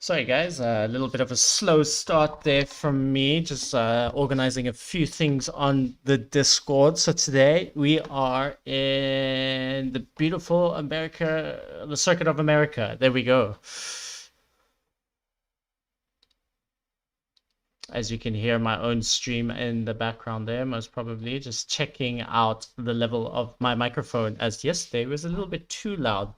Sorry guys, a little bit of a slow start there from me, just organizing a few things on the Discord. So today we are in the beautiful America, the Circuit of America. There we go. As you can hear my own stream in the background there, most probably just checking out the level of my microphone, as yesterday was a little bit too loud.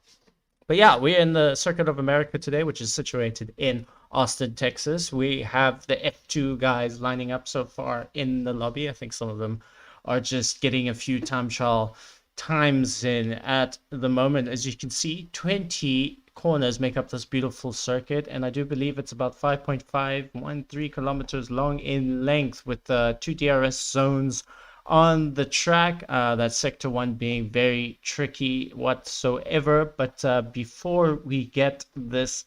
But yeah, we're in the Circuit of America today, which is situated in Austin, Texas. We have the F2 guys lining up so far in the lobby. I think some of them are just getting a few time trial times in at the moment. As you can see, 20 corners make up this beautiful circuit, and I do believe it's about 5.513 kilometers long in length, with two DRS zones on the track, that sector 1 being very tricky whatsoever. But before we get this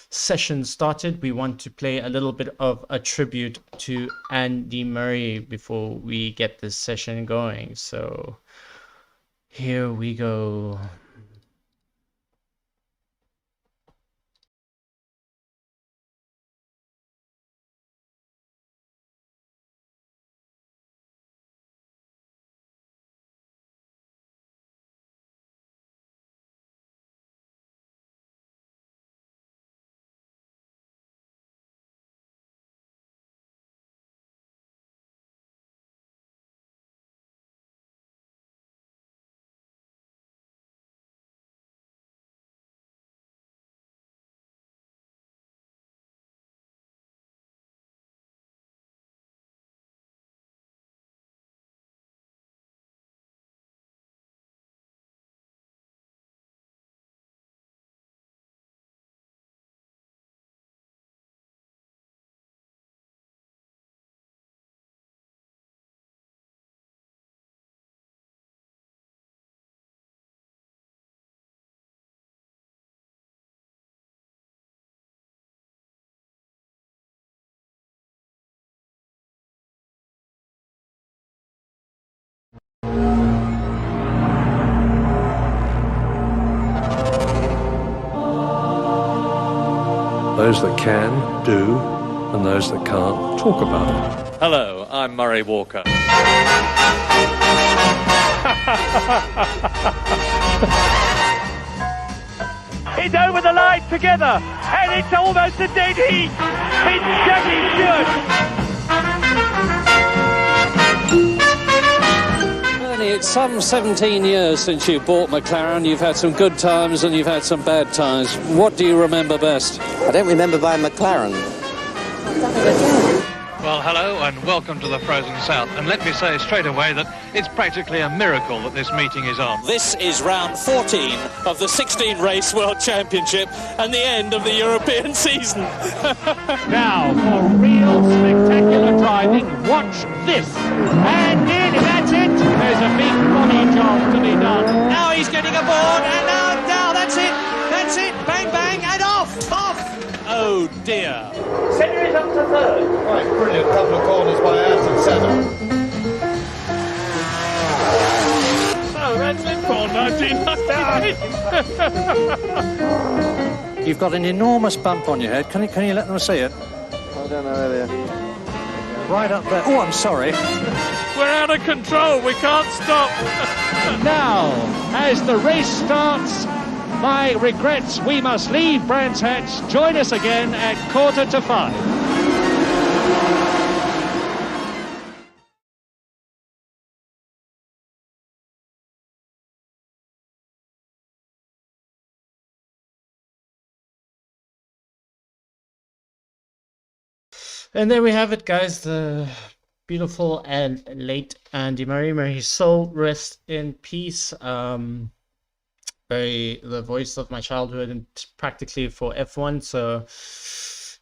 session started, we want to play a little bit of a tribute to Andy Murray before we get this session going. So here we go. Those that can, do, and those that can't, talk about it. Hello, I'm Murray Walker. It's over the line together, and it's almost a dead heat. It's Jackie Stewart. It's some 17 years since you bought McLaren. You've had some good times and you've had some bad times. What do you remember best? I don't remember buying McLaren. Well, hello and welcome to the Frozen South. And let me say straight away that it's practically a miracle that this meeting is on. This is round 14 of the 16 Race World Championship and the end of the European season. Now, for real spectacular driving, watch this. And nearly, that's it. There's a big body job to be done. Now he's getting aboard and now that's it. That's it. Bang, bang, and off. Oh dear. Senna is up to third. Right, brilliant couple of corners by Ayrton Senna. So that's it for 1998. You've got an enormous bump on your head. Can you let them see it? I don't know earlier. Right up there. Oh, I'm sorry. We're out of control. We can't stop. Now, as the race starts, my regrets, we must leave Brands Hatch. Join us again at 4:45. And there we have it, guys. The beautiful and late Andy Murray. May his soul rest in peace. The voice of my childhood and practically for F1. So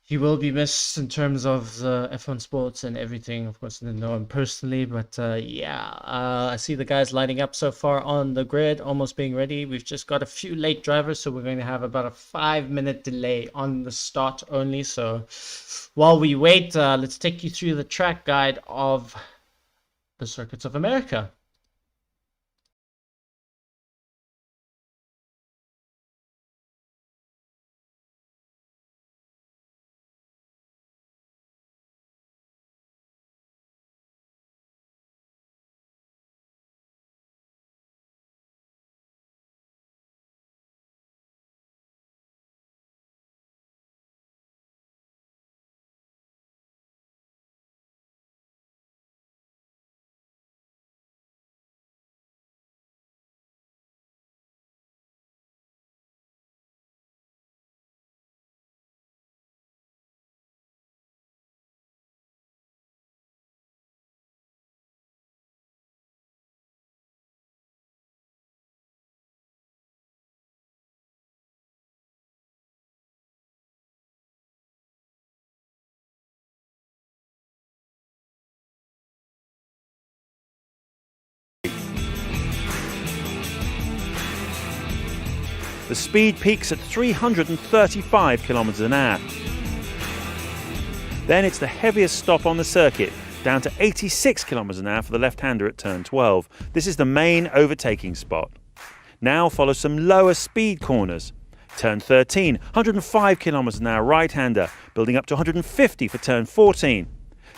he will be missed in terms of the F1 sports and everything. Of course, I didn't know him personally, but I see the guys lining up so far on the grid, almost being ready. We've just got a few late drivers, so we're going to have about a 5-minute delay on the start only. So while we wait, let's take you through the track guide of the Circuits of America. The speed peaks at 335 kilometers an hour. Then it's the heaviest stop on the circuit, down to 86 kilometers an hour for the left-hander at turn 12. This is the main overtaking spot. Now follow some lower speed corners. Turn 13, 105 kilometers an hour right-hander, building up to 150 for turn 14.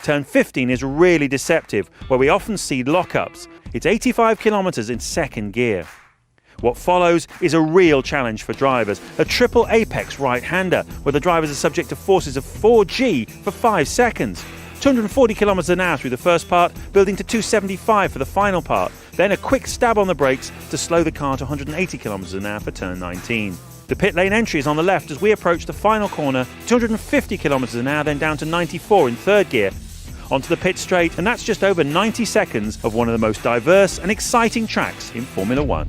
Turn 15 is really deceptive, where we often see lockups. It's 85 kilometers in second gear. What follows is a real challenge for drivers, a triple apex right-hander, where the drivers are subject to forces of 4G for 5 seconds. 240 kilometers an hour through the first part, building to 275 for the final part. Then a quick stab on the brakes to slow the car to 180 kilometers an hour for turn 19. The pit lane entry is on the left as we approach the final corner, 250 kilometers an hour, then down to 94 in third gear. Onto the pit straight, and that's just over 90 seconds of one of the most diverse and exciting tracks in Formula One.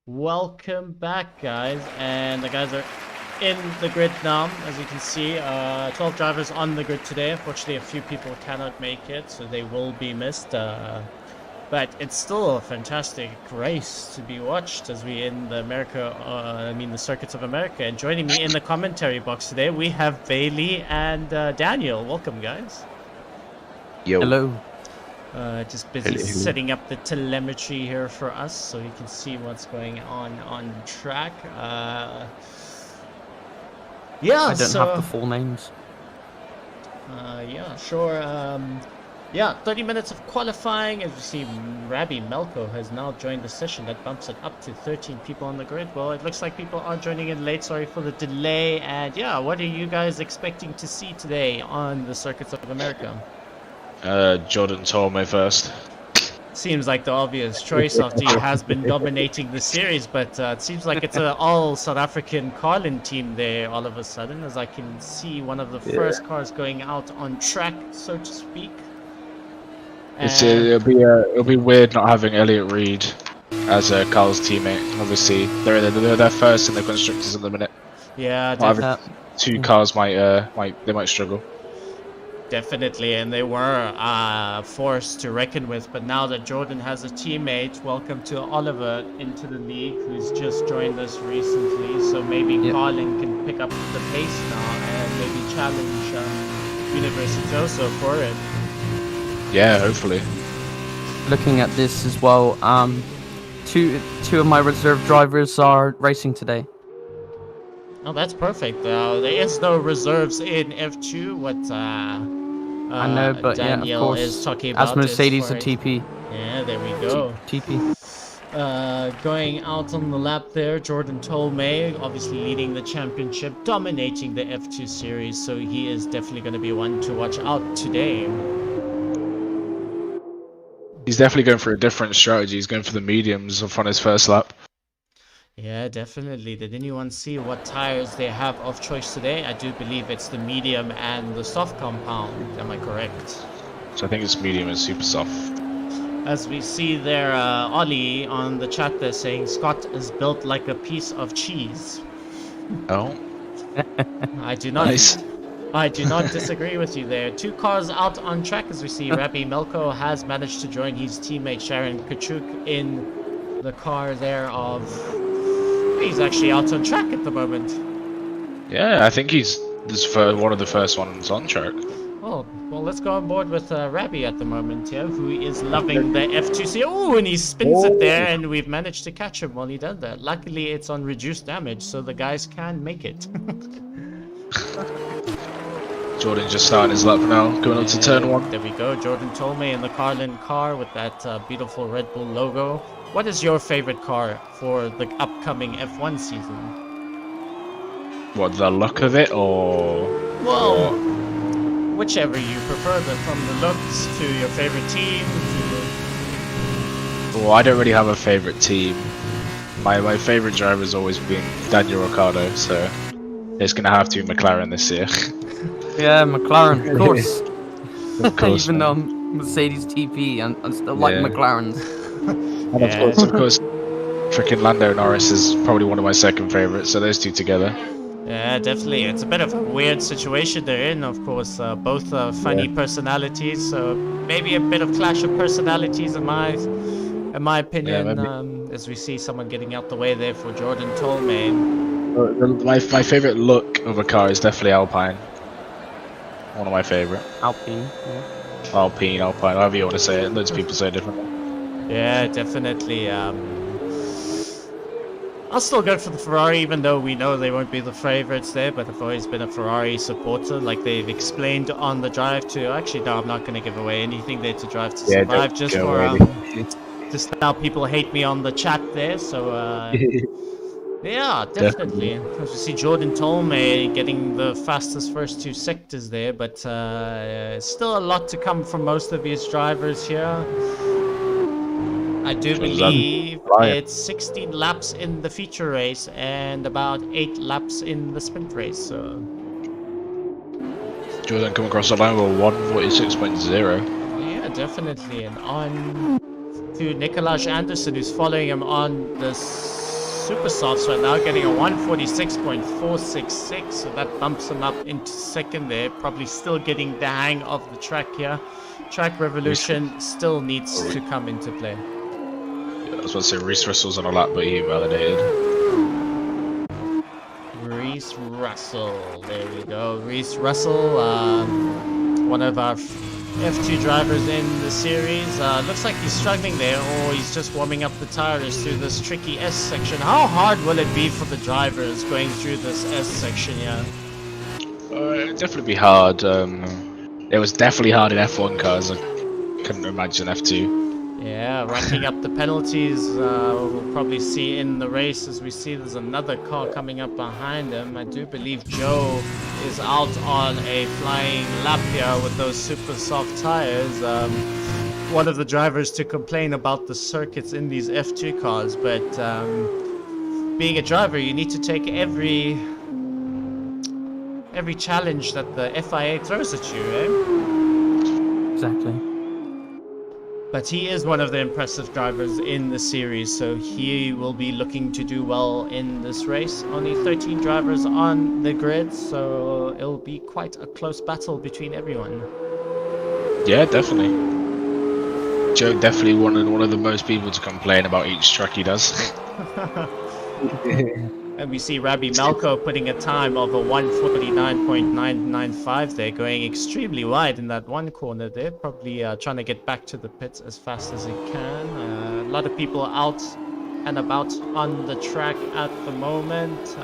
Welcome back, guys, and the guys are in the grid now. As you can see, 12 drivers on the grid today. Unfortunately, a few people cannot make it, so they will be missed. But it's still a fantastic race to be watched as we in the the circuits of America. And joining me in the commentary box today, we have Bailey and Daniel. Welcome, guys. Yo. Hello. Just busy setting up the telemetry here for us so you can see what's going on track. Yeah, I don't have the full names. Yeah, sure. Yeah, 30 minutes of qualifying. As you see, Rabbi Melko has now joined the session. That bumps it up to 13 people on the grid. Well, it looks like people are joining in late. Sorry for the delay. And yeah, what are you guys expecting to see today on the circuits of America? Jordan Tolme first. Seems like the obvious choice after he has been dominating the series, but it seems like it's an all South African Carlin team there all of a sudden, as I can see one of the first cars going out on track, so to speak. It'll be weird not having Elliot Reed as Carl's teammate. Obviously, they're first in the constructors at the minute. Yeah, two cars might struggle. Definitely, and they were a force to reckon with. But now that Jordan has a teammate, welcome to Oliver into the league, who's just joined us recently. So maybe Carlin can pick up the pace now and maybe challenge Universitoso for it. Yeah, hopefully. Looking at this as well, two of my reserve drivers are racing today. Oh, that's perfect. There is no reserves in F2. What I know, but Daniel yeah, of course, is talking about as Mercedes are TP. Yeah, there we go. TP. Going out on the lap there, Jordan Tolme, obviously leading the championship, dominating the F2 series, so he is definitely going to be one to watch out today. He's definitely going for a different strategy. He's going for the mediums on his first lap. Yeah, definitely. Did anyone see what tires they have of choice today? I do believe it's the medium and the soft compound. Am I correct? So I think it's medium and super soft. As we see there, Ollie on the chat there saying Scott is built like a piece of cheese. Oh, I do not. nice. I do not disagree with you there. 2 cars out on track as we see Rabbi Melko has managed to join his teammate Sharon Kachuk in the car there of... He's actually out on track at the moment. Yeah, I think he's one of the first ones on track. Oh, well, let's go on board with Rabbi at the moment here, who is loving the F2C. Oh, and he spins it there, and we've managed to catch him while he does that. Luckily, it's on reduced damage, so the guys can make it. Jordan just starting his lap now, going up to turn 1. There we go, Jordan Tolmay in the Carlin car with that beautiful Red Bull logo. What is your favorite car for the upcoming F1 season? What, the look of it, or... Well, whichever you prefer, from the looks to your favorite team to... Well, I don't really have a favorite team. My favorite driver's always been Daniel Ricciardo, so it's gonna have to be McLaren this year. Yeah, McLaren, of course. Of course. Even though I'm Mercedes TP and still like McLaren's. And of course, freaking Lando Norris is probably one of my second favorites, so those two together. Yeah, definitely. It's a bit of a weird situation they're in, of course. Both funny personalities, so maybe a bit of clash of personalities in my opinion. As we see someone getting out the way there for Jordan Tolmay. My favorite look of a car is definitely Alpine. One of my favorite. Alpine, yeah. Alpine, however you want to say it. Loads of people say it differently. Yeah, definitely. I'll still go for the Ferrari, even though we know they won't be the favorites there, but I've always been a Ferrari supporter, like they've explained on the drive to... Actually, no, I'm not going to give away anything there to Drive to Survive, just for... just now people hate me on the chat there, so... yeah, definitely. As we see Jordan Tolmay getting the fastest first 2 sectors there, but still a lot to come from most of these drivers here. I do believe it's 16 laps in the feature race and about 8 laps in the sprint race. So Jordan come across the line with 146.0. yeah, definitely. And on to Nikolaj Anderson, who's following him on the super softs right now, getting a 146.466. So that bumps him up into second there. Probably still getting the hang of the track here. Track revolution still needs to come into play. I was about to say Reese Russell's on a lap, but he validated. Reese Russell, there we go. Reese Russell, one of our F2 drivers in the series. Looks like he's struggling there, or he's just warming up the tires through this tricky S section. How hard will it be for the drivers going through this S section here? It'd definitely be hard. It was definitely hard in F1 cars. I couldn't imagine F2. Yeah, racking up the penalties. We'll probably see in the race as we see there's another car coming up behind him. I do believe Joe is out on a flying lap here with those super soft tires. One of the drivers to complain about the circuits in these F2 cars, but being a driver, you need to take every challenge that the FIA throws at you, eh? Exactly. But he is one of the impressive drivers in the series, so he will be looking to do well in this race. Only 13 drivers on the grid, so it'll be quite a close battle between everyone. Yeah, definitely. Joe definitely one of the most people to complain about each track he does. And we see Rabbi Malko putting a time of a 149.995 there, going extremely wide in that one corner there, probably trying to get back to the pits as fast as he can. A lot of people out and about on the track at the moment.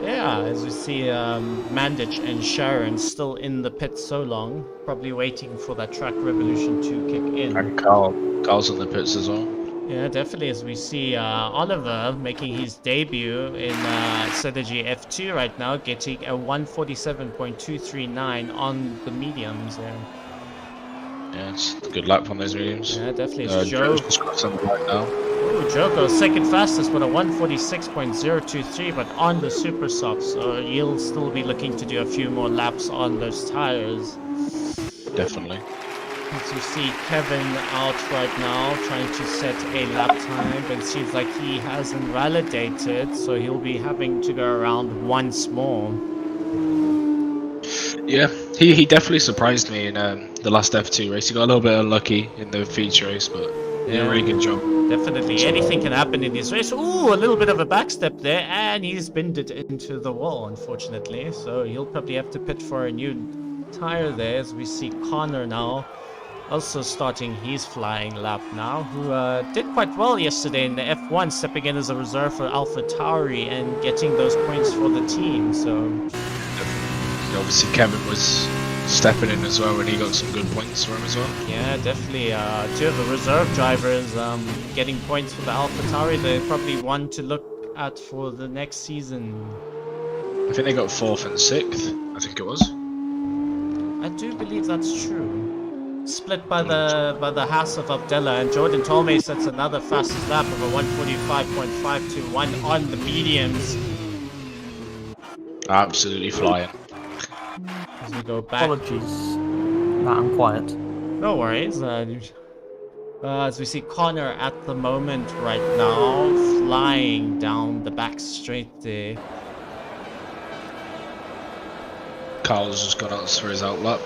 Yeah, as we see Mandich and Sharon still in the pits so long, probably waiting for that track revolution to kick in. And Carl's in the pits as well. Yeah, definitely, as we see Oliver making his debut in Synergy F2 right now, getting a 147.239 on the mediums there. Yeah, it's a good lap on those mediums. Yeah, definitely. It's Joe. Joe's just crossing the line now. Ooh, Joe goes second fastest with a 146.023, but on the super soft, so he'll still be looking to do a few more laps on those tires. Definitely. As you see Kevin out right now trying to set a lap time, but it seems like he hasn't validated, so he'll be having to go around once more. Yeah, he definitely surprised me in the last F2 race. He got a little bit unlucky in the feature race, but he did a really good job. Definitely, anything can happen in this race. Ooh, a little bit of a backstep there, and he's binned it into the wall, unfortunately. So he'll probably have to pit for a new tire there, as we see Connor now also starting his flying lap now, who did quite well yesterday in the F1, stepping in as a reserve for AlphaTauri and getting those points for the team. So obviously Kevin was stepping in as well, and he got some good points for him as well. yeah, definitely two of the reserve drivers getting points for the AlphaTauri. They're probably one to look at for the next season. I think they got 4th and 6th, I think it was. I do believe that's true. Split by the Haas of Abdella, and Jordan Tolmay sets another fastest lap of a 1:45.521 on the mediums. Absolutely flying. As we go back. Apologies that I'm quiet. No worries. As we see Connor at the moment right now, flying down the back straight there. Carl's just gone out for his outlap.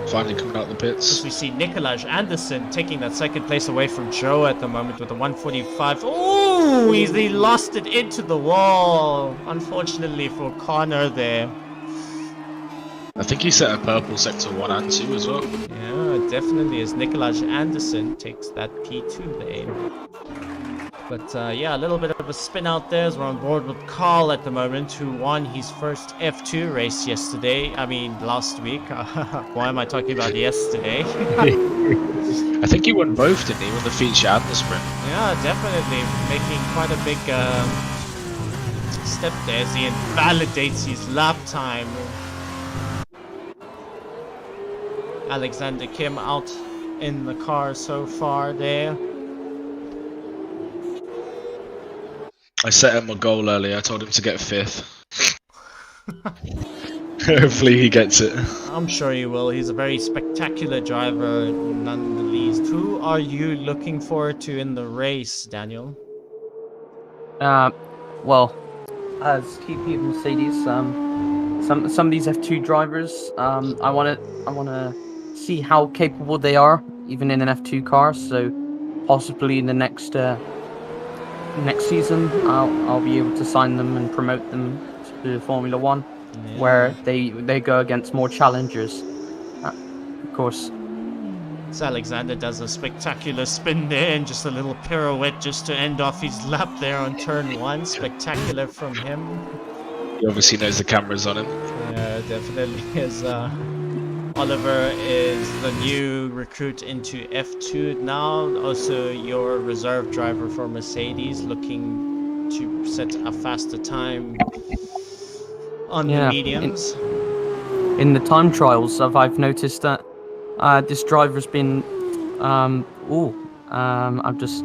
Finally coming out the pits. As we see Nikolaj Anderson taking that second place away from Joe at the moment with a 1:45. Oh, he lost it into the wall. Unfortunately for Connor there. I think he set a purple sector 1 and 2 as well. Yeah, definitely, as Nikolaj Anderson takes that P2 there. But yeah, a little bit of a spin out there as we're on board with Carl at the moment, who won his first F2 race yesterday. I mean, last week. Why am I talking about yesterday? I think he won both, didn't he? Won the feature and the sprint. Yeah, definitely. Making quite a big step there as he invalidates his lap time. Alexander Kim out in the car so far there. I set him a goal earlier. I told him to get 5th. Hopefully he gets it. I'm sure he will. He's a very spectacular driver, none the least. Who are you looking forward to in the race, Daniel? Well, as TP of Mercedes, some of these F2 drivers, I wanna see how capable they are, even in an F2 car. So possibly in the next season, I'll be able to sign them and promote them to Formula One, where they go against more challengers. Of course. So Alexander does a spectacular spin there and just a little pirouette just to end off his lap there on turn 1. Spectacular from him. He obviously knows the camera's on him. Yeah, definitely. As Oliver is the new recruit into F2 now. Also your reserve driver for Mercedes, looking to set a faster time on the mediums. In the time trials, I've noticed that this driver's been I've just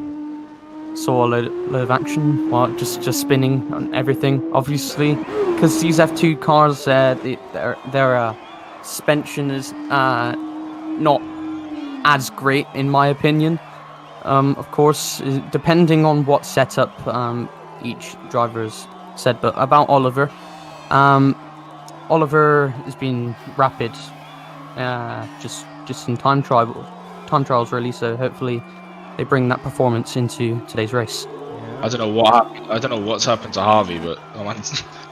saw a load of action while just spinning on everything, obviously, because these F2 cars, their suspension is not as great in my opinion. Of course, depending on what setup each driver's said. But about Oliver, Oliver has been rapid, just in time trials really. So hopefully they bring that performance into today's race. I don't know what's happened to Harvey, but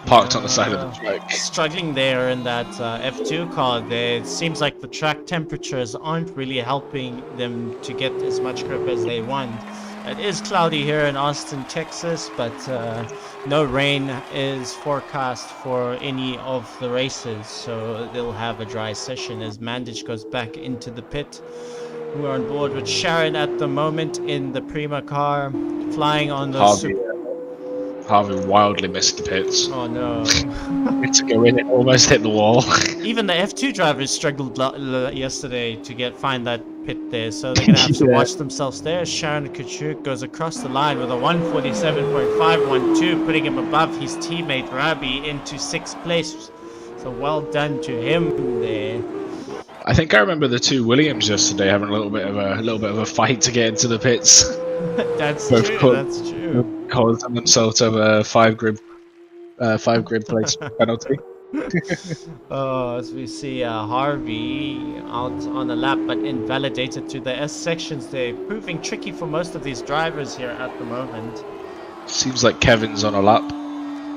parked on the side of the track. Struggling there in that F2 car there. It seems like the track temperatures aren't really helping them to get as much grip as they want. It is cloudy here in Austin, Texas, but no rain is forecast for any of the races, so they'll have a dry session as Mandich goes back into the pit. We're on board with Sharon at the moment in the Prima car, flying on the Harvey wildly missed the pits. Oh no. To go in, it almost hit the wall. Even the F2 drivers struggled yesterday to find that pit there, so they're going to have to watch themselves there. Sharon Kachuk goes across the line with a 1:47.512, putting him above his teammate Rabi into 6th place. So well done to him there. I think I remember the two Williams yesterday having a little bit of a fight to get into the pits. That's Both true. cau- That's true. causing themselves of a 5 grid place penalty. As we see Harvey out on a lap, but invalidated to the S sections. They're proving tricky for most of these drivers here at the moment. Seems like Kevin's on a lap.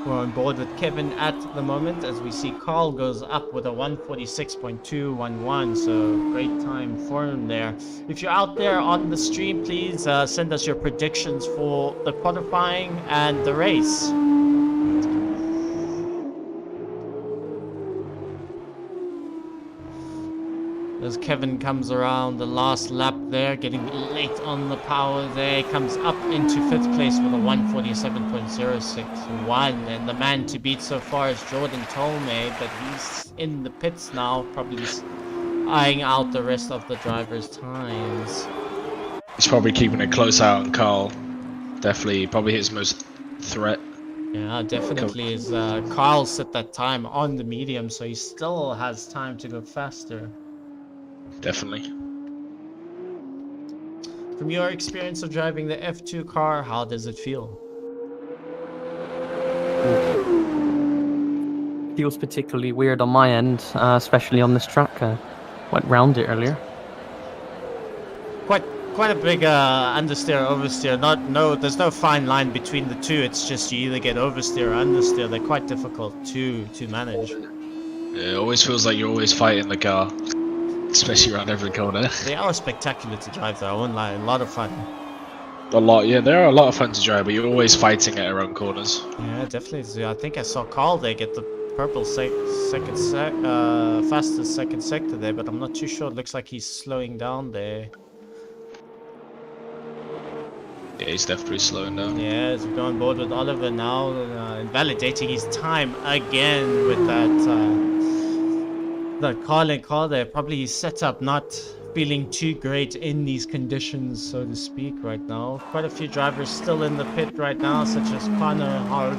We're on board with Kevin at the moment, as we see Carl goes up with a 1:46.211, so great time for him there. If you're out there on the stream, please send us your predictions for the qualifying and the race. As Kevin comes around the last lap there, getting late on the power there, comes up into 5th place with a 1:47.061, and the man to beat so far is Jordan Tolmay, but he's in the pits now, probably just eyeing out the rest of the drivers' times. He's probably keeping a close eye on Carl. Definitely, probably his most threat. Yeah, definitely is. Carl set that time on the medium, so he still has time to go faster. Definitely. From your experience of driving the F2 car, how does it feel? Feels particularly weird on my end, especially on this track. Went round it earlier. Quite a big understeer, oversteer. There's no fine line between the two. It's just you either get oversteer or understeer. They're quite difficult to manage. It always feels like you're always fighting the car, especially around every corner. They are spectacular to drive though, I won't lie. A lot of fun. Yeah, they're a lot of fun to drive, but you're always fighting it around corners. Yeah, definitely. So I think I saw Carl there get the purple fastest second sector there, but I'm not too sure. It looks like he's slowing down there. Yeah, he's definitely slowing down. Yeah, as we go on board with Oliver now, invalidating his time again with that car there. Probably his setup not feeling too great in these conditions, so to speak, right now. Quite a few drivers still in the pit right now, such as Connor, Hard,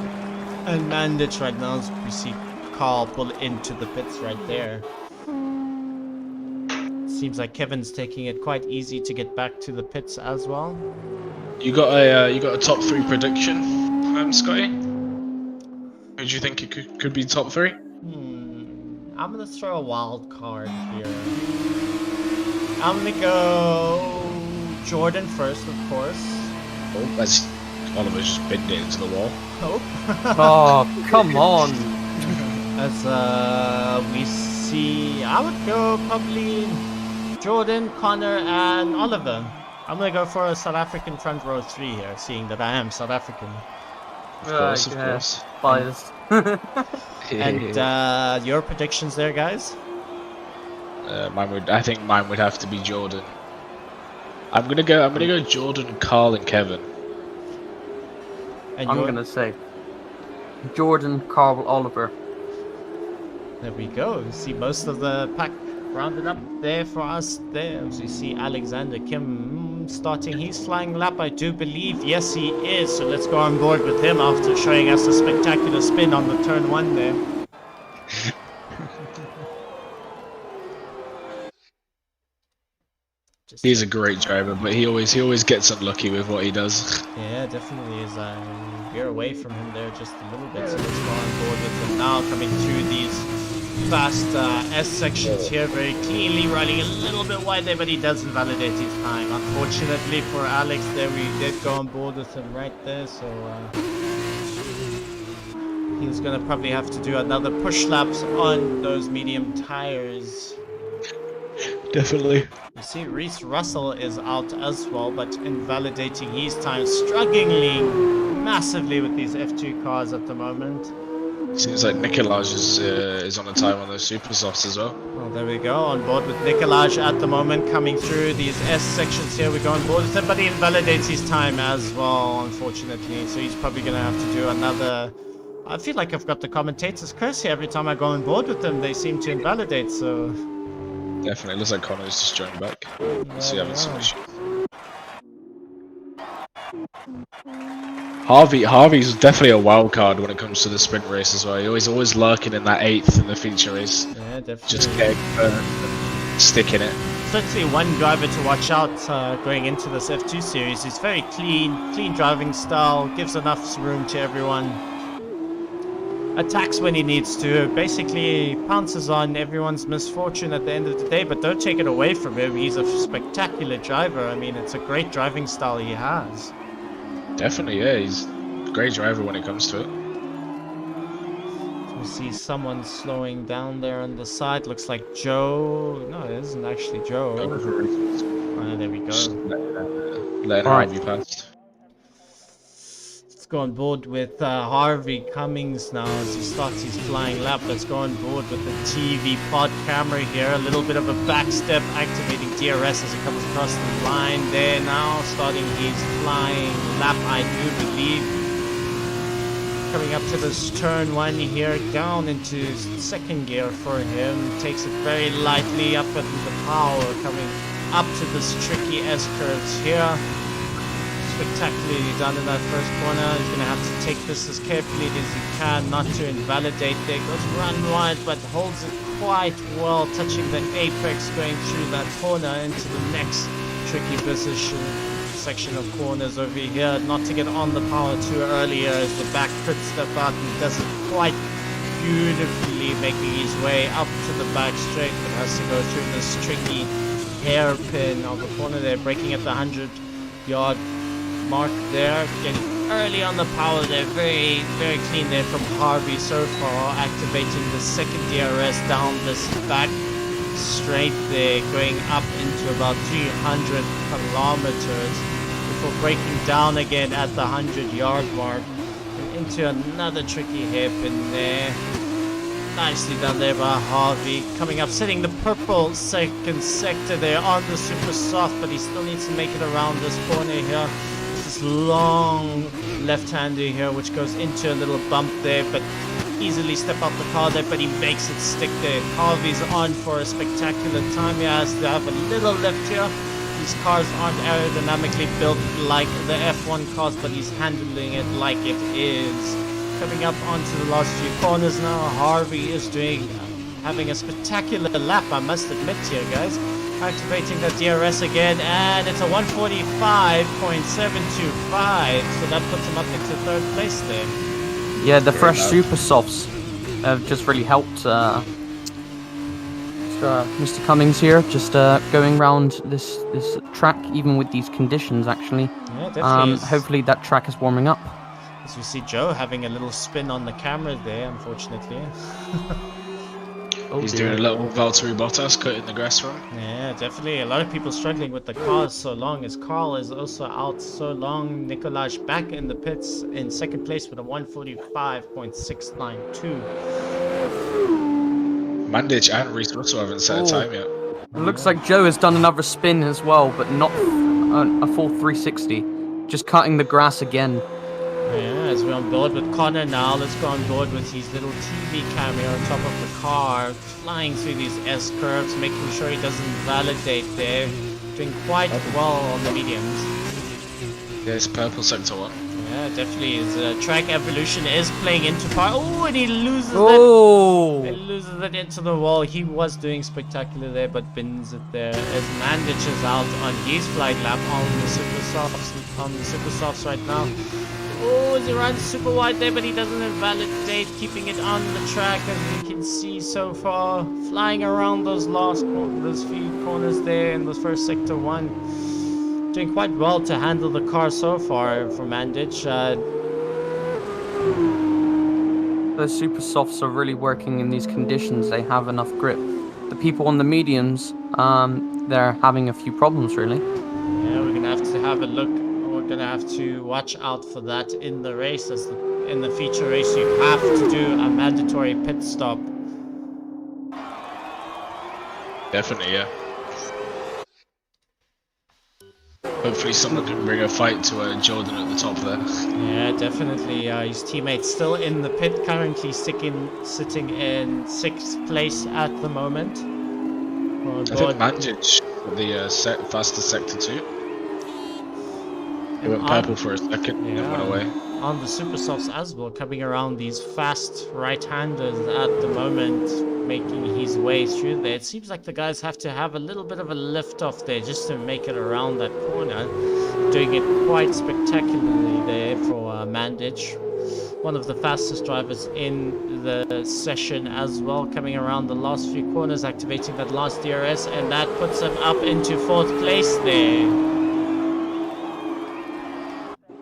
and Mandich right now, as we see Carl pull into the pits right there. Seems like Kevin's taking it quite easy to get back to the pits as well. You got a top 3 prediction, Scotty? Who do you think it could be top 3? I'm gonna throw a wild card here. I'm gonna go Jordan first, of course. Oh, that's Oliver's just binned it into the wall. Oh, Oh, come on. as we see, I would go probably Jordan, Connor, and Oliver. I'm gonna go for a South African front row 3 here, seeing that I am South African. Of course. Biased. And your predictions there, guys? I think mine would have to be Jordan. I'm gonna go Jordan, Carl, and Kevin. And I'm gonna say Jordan, Carl, Oliver. There we go. See most of the pack rounded up there for us there. As we see Alexander Kim starting his flying lap, I do believe. Yes, he is. So let's go on board with him after showing us a spectacular spin on the turn 1 there. He's a great driver, but he always gets unlucky with what he does. Yeah, definitely is. Veer away from him there just a little bit. So let's go on board with him now, coming through these fast S sections here, very cleanly, running a little bit wide there, but he does invalidate his time. Unfortunately for Alex there, we did go on board with him right there, so he's gonna probably have to do another push laps on those medium tires. Definitely. You see Reese Russell is out as well, but invalidating his time, struggling massively with these F2 cars at the moment. Seems like Nicolaj is on a time on those super softs as well. Well, there we go, on board with Nicolaj at the moment, coming through these S sections here. We go on board with him, but he invalidates his time as well, unfortunately. So he's probably going to have to do another... I feel like I've got the commentator's curse here. Every time I go on board with them, they seem to invalidate, so... Definitely, looks like Connor's just joined back. Let's see, having some issues. Harvey's definitely a wild card when it comes to the sprint race as well. He's always lurking in that 8th in the feature race. Yeah, definitely. Just getting stick in it. Certainly one driver to watch out going into this F2 series. He's very clean driving style, gives enough room to everyone. Attacks when he needs to, basically pounces on everyone's misfortune at the end of the day, but don't take it away from him. He's a spectacular driver. I mean, it's a great driving style he has. Definitely, yeah, he's a great driver when it comes to it. We see someone slowing down there on the side. Looks like Joe. No, it isn't actually Joe. Oh, there we go. Letting Harvey past. Let's go on board with Harvey Cummings now as he starts his flying lap. Let's go on board with the TV pod camera here. A little bit of a backstep, activating DRS as it comes across the line there now. Starting his flying lap, I do believe. Coming up to this turn 1 here, down into second gear for him. Takes it very lightly up into the power, coming up to this tricky S-curves here. Spectacularly done in that first corner. He's going to have to take this as carefully as he can, not to invalidate there. Goes run wide, but holds it quite well, touching the apex, going through that corner into the next tricky position. Section of corners over here, not to get on the power too early as the back pit step out and does it quite beautifully, making his way up to the back straight, but has to go through this tricky hairpin of the corner there, braking at the 100-yard mark there, getting early on the power there, very clean there from Harvey so far, activating the second DRS down this back straight there, going up into about 300 kilometers before breaking down again at the 100-yard mark and into another tricky hairpin there. Nicely done there by Harvey, coming up, setting the purple second sector there on the super soft, but he still needs to make it around this corner here. This long left-hander here which goes into a little bump there, but easily step out the car there, but he makes it stick there. Harvey's on for a spectacular time. He has to have a little lift here. These cars aren't aerodynamically built like the F1 cars, but he's handling it like it is. Coming up onto the last few corners now, Harvey is having a spectacular lap, I must admit here, guys. Activating the DRS again, and it's a 145.725, so that puts him up into third place there. Yeah, the fresh super softs have just really helped Mr. Cummings here, just going around this track, even with these conditions, actually. Yeah, definitely. Hopefully that track is warming up. As we see Joe having a little spin on the camera there, unfortunately. He's doing a little Valtteri Bottas, cutting the grass for him. Yeah, definitely. A lot of people struggling with the cars so long, as Carl is also out so long. Nikolaj back in the pits in second place with a 145.692. Mandic and Reese Russell haven't set a time yet. It looks like Joe has done another spin as well, but not a full 360. Just cutting the grass again. Yeah, as we're on board with Connor now, let's go on board with his little TV camera on top of the car, flying through these S-curves, making sure he doesn't validate there. Doing quite well on the mediums. Yeah, it's purple sector 1. Yeah, definitely. His track evolution is playing into part. Oh, and he loses it. He loses it into the wall. He was doing spectacular there, but bins it there as Mandic is out on his flight lap on the super softs right now. Oh, he runs super wide there, but he doesn't invalidate, keeping it on the track as we can see so far. Flying around those few corners there in the first sector 1. Doing quite well to handle the car so far for Mandic. The super softs are really working in these conditions. They have enough grip. The people on the mediums, they're having a few problems really. Yeah, we're gonna have to have a look. We're gonna have to watch out for that in the race. In the feature race, you have to do a mandatory pit stop. Definitely, yeah. Hopefully someone can bring a fight to Jordan at the top there. Yeah, definitely. His teammate's still in the pit, currently sitting in 6th place at the moment. I think Mandic with the fastest sector 2. It went purple for a second and then went away. On the super softs as well, coming around these fast right-handers at the moment. making his way through there. It seems like the guys have to have a little bit of a lift off there just to make it around that corner. Doing it quite spectacularly there for Mandich. One of the fastest drivers in the session as well, coming around the last few corners, activating that last DRS, and that puts him up into 4th place there.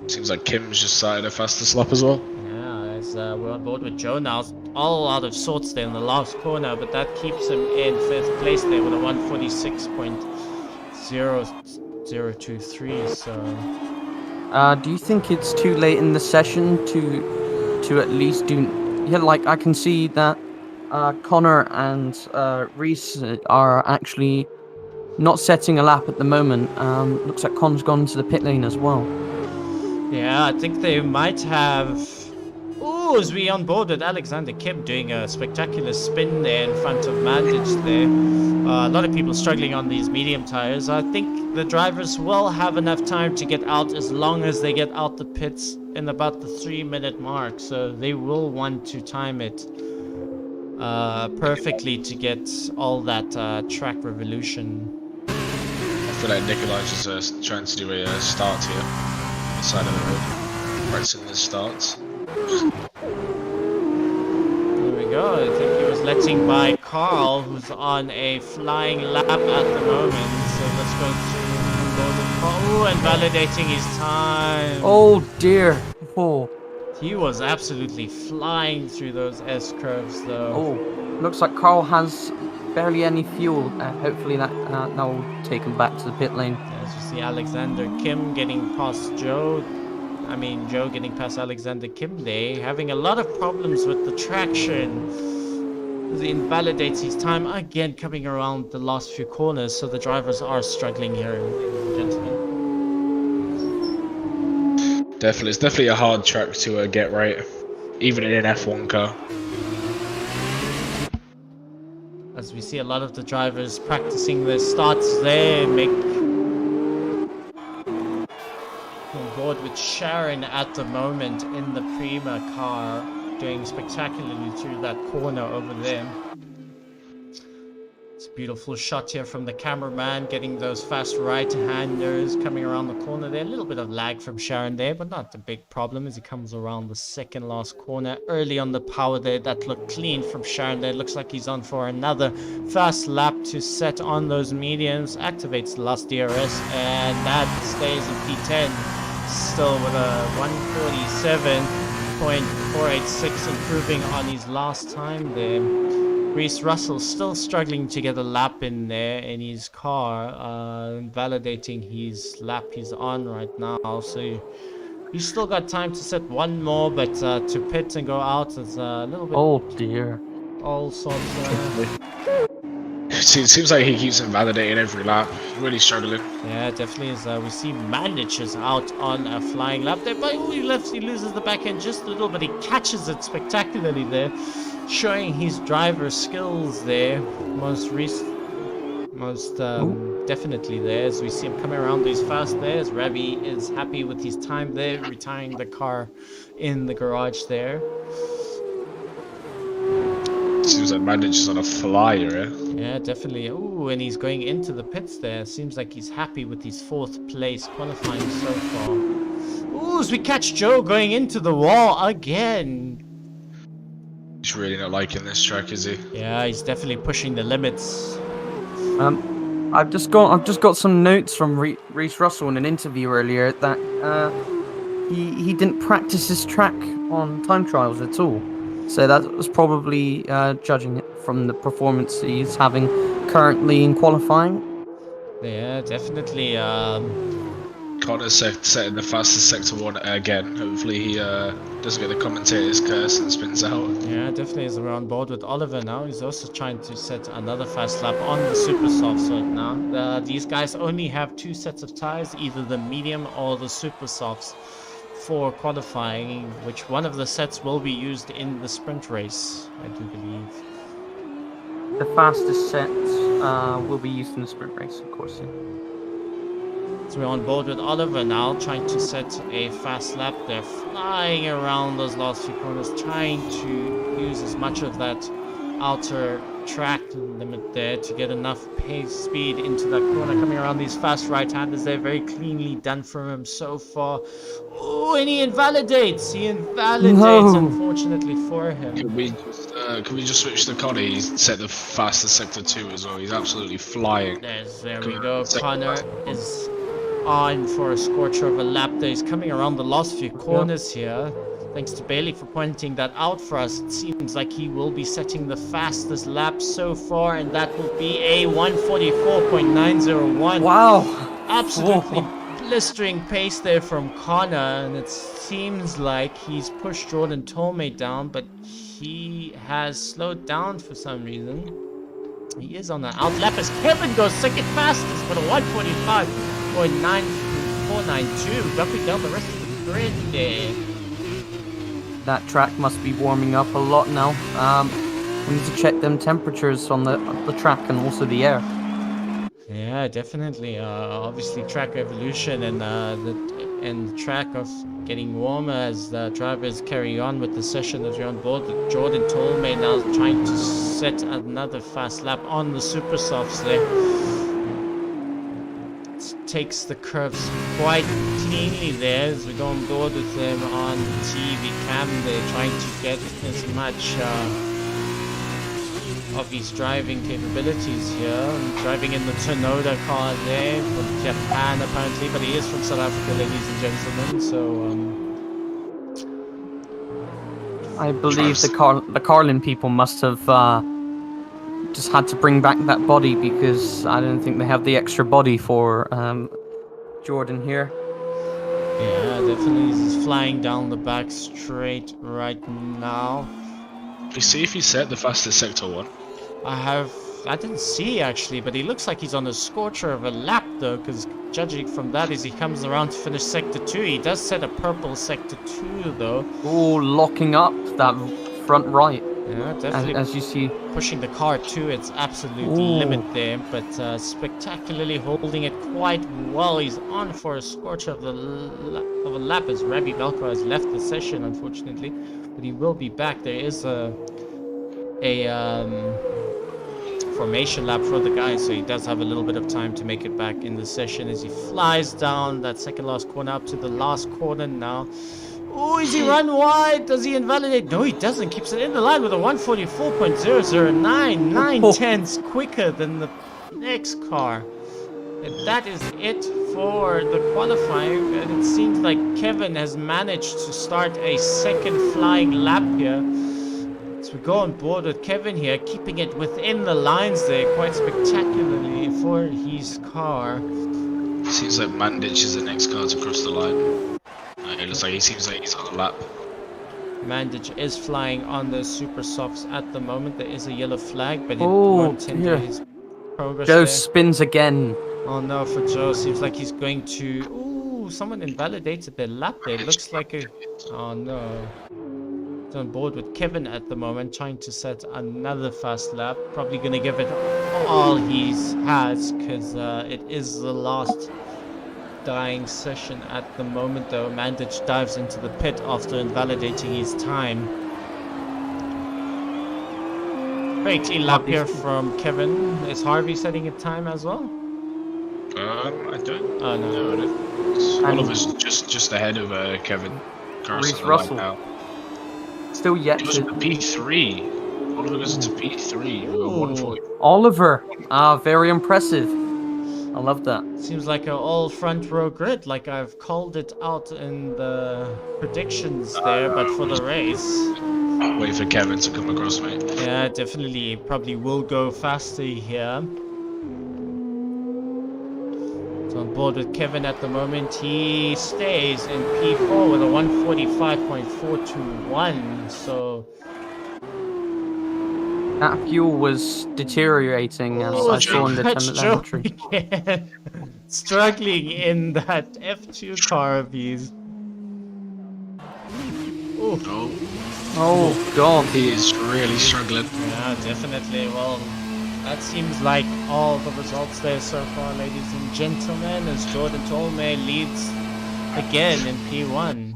Seems like Kim's just started a fastest lap as well. Yeah, as we're on board with Joe now, all out of sorts there in the last corner, but that keeps him in 5th place there with a 146.0023. So, do you think it's too late in the session to at least do? Yeah, like I can see that Connor and Reese are actually not setting a lap at the moment. Looks like Connor's gone into the pit lane as well. yeah, I think they might have. Oh, as we on board with Alexander Kim doing a spectacular spin there in front of Mandich there. A lot of people struggling on these medium tires. I think the drivers will have enough time to get out as long as they get out the pits in about the 3-minute mark. So they will want to time it perfectly to get all that track revolution. I feel like Nikolai's just trying to do a start here, on the side of the road, practicing the starts. There we go. I think he was letting by Carl, who's on a flying lap at the moment. So let's go to Carl. Oh, and validating his time. Oh dear. Oh. He was absolutely flying through those S curves, though. Oh, looks like Carl has barely any fuel. Hopefully that will take him back to the pit lane. As you see Alexander Kim getting past Joe. Joe getting past Alexander Kim there, having a lot of problems with the traction. It invalidates his time again, coming around the last few corners, so the drivers are struggling here, gentlemen. Definitely, it's definitely a hard track to get right, even in an F1 car. As we see a lot of the drivers practicing their starts there, on board with Sharon at the moment in the Prima car, doing spectacularly through that corner over there. It's a beautiful shot here from the cameraman, getting those fast right-handers coming around the corner there. A little bit of lag from Sharon there, but not a big problem as he comes around the second last corner. Early on the power there, that looked clean from Sharon there. Looks like he's on for another fast lap to set on those mediums. Activates the last DRS, and that stays in P10. Still with a 147.486, improving on his last time there. Reese Russell still struggling to get a lap in there in his car, validating his lap he's on right now. So he's still got time to set one more, but to pit and go out is a little bit. Oh dear. All sorts of. It seems like he keeps invalidating every lap. Really struggling. Yeah, definitely. As we see Mandich is out on a flying lap there, but he loses the back end just a little, but he catches it spectacularly there, showing his driver skills there. Most definitely there, as we see him coming around these fast there. As Ravi is happy with his time there, retiring the car in the garage there. Seems like Mandich is on a flyer, eh? Yeah, definitely. Ooh, and he's going into the pits there. Seems like he's happy with his 4th place qualifying so far. Ooh, as we catch Joe going into the wall again. He's really not liking this track, is he? Yeah, he's definitely pushing the limits. I've just got some notes from Reese Russell in an interview earlier that he didn't practice his track on time trials at all. So that was probably judging it from the performance he's having currently in qualifying. Yeah, definitely. Connor's setting the fastest sector 1 again. Hopefully he doesn't get the commentator's curse and spins out. Yeah, definitely is on board with Oliver now. He's also trying to set another fast lap on the super softs right now. These guys only have 2 sets of tires, either the medium or the super softs, for qualifying, which one of the sets will be used in the sprint race, I do believe. The fastest sets will be used in the sprint race, of course. Yeah. So we're on board with Oliver now, trying to set a fast lap. They're flying around those last few corners, trying to use as much of that outer track limit there to get enough pace speed into that corner. Coming around these fast right-handers, they're very cleanly done from him so far. Oh, and he invalidates. No. Unfortunately for him. Can we just switch to Connie? He's set the fastest sector 2 as well. He's absolutely flying. There we go. Connor is on for a scorcher of a lap there. He's coming around the last few corners here. Thanks to Bailey for pointing that out for us. It seems like he will be setting the fastest lap so far, and that will be a 1:44.901. Wow. Absolutely blistering pace there from Connor, and it seems like he's pushed Jordan Tolmay down, but he has slowed down for some reason. He is on the outlap as Kevin goes second fastest with a 1:45.9492, dropping down the rest of the grid there. That track must be warming up a lot now. We need to check them temperatures on the track and also the air. Yeah, definitely. Obviously, track evolution and the track of getting warmer as the drivers carry on with the session as you're on board. Jordan Tolmay now trying to set another fast lap on the super softs there. Takes the curves quite cleanly there as we go on board with them on the TV cam. They're trying to get as much of his driving capabilities here. Driving in the Toyota car there from Japan apparently, but he is from South Africa, ladies and gentlemen. So I believe the Carlin people must have just had to bring back that body because I don't think they have the extra body for Jordan here. yeah, definitely he's flying down the back straight right now. You see if he set the fastest sector 1? I didn't see actually, but he looks like he's on a scorcher of a lap though, because judging from that as he comes around to finish sector 2, he does set a purple sector 2 though. Oh, locking up that front right. Yeah, definitely. As you see, pushing the car to its absolute limit there, but spectacularly holding it quite well. He's on for a scorcher of a lap as Rabbi Velcro has left the session, unfortunately, but he will be back. There is a formation lap for the guy, so he does have a little bit of time to make it back in the session as he flies down that second last corner up to the last corner now. Oh, is he run wide? Does he invalidate? No, he doesn't. Keeps it in the line with a 1:44.009. 9/10ths quicker than the next car. And that is it for the qualifying. And it seems like Kevin has managed to start a second flying lap here. So we go on board with Kevin here, keeping it within the lines there quite spectacularly for his car. Seems like Mandich is the next car to cross the line. It looks like he seems like he's on a lap. Mandich is flying on the super softs at the moment. There is a yellow flag, but it won't hinder his progress Joe there. spins again. Oh no, for Joe, seems like he's going to... Ooh, someone invalidated their lap there. It looks like a... Oh no. He's on board with Kevin at the moment, trying to set another fast lap. Probably gonna give it all he has, because it is the last dying session at the moment though. Mandich dives into the pit after invalidating his time. Great clean lap here from Kevin. Is Harvey setting a time as well? I don't. Oh no. Oliver's just ahead of Kevin. Reese Russell. Now. Still yet Goes to... to P3. Oliver goes into P3 with a 140. Oliver. Very impressive. I love that. Seems like an all front row grid, like I've called it out in the predictions there, but for the race. Wait for Kevin to come across, mate. Yeah, definitely. Probably will go faster here. So on board with Kevin at the moment. He stays in P4 with a 1:45.421. So that fuel was deteriorating as I saw in the telemetry. Struggling in that F2 car of his. Oh god. He is really struggling. Yeah, definitely. Well, that seems like all the results there so far, ladies and gentlemen, as Jordan Tolmay leads again in P1.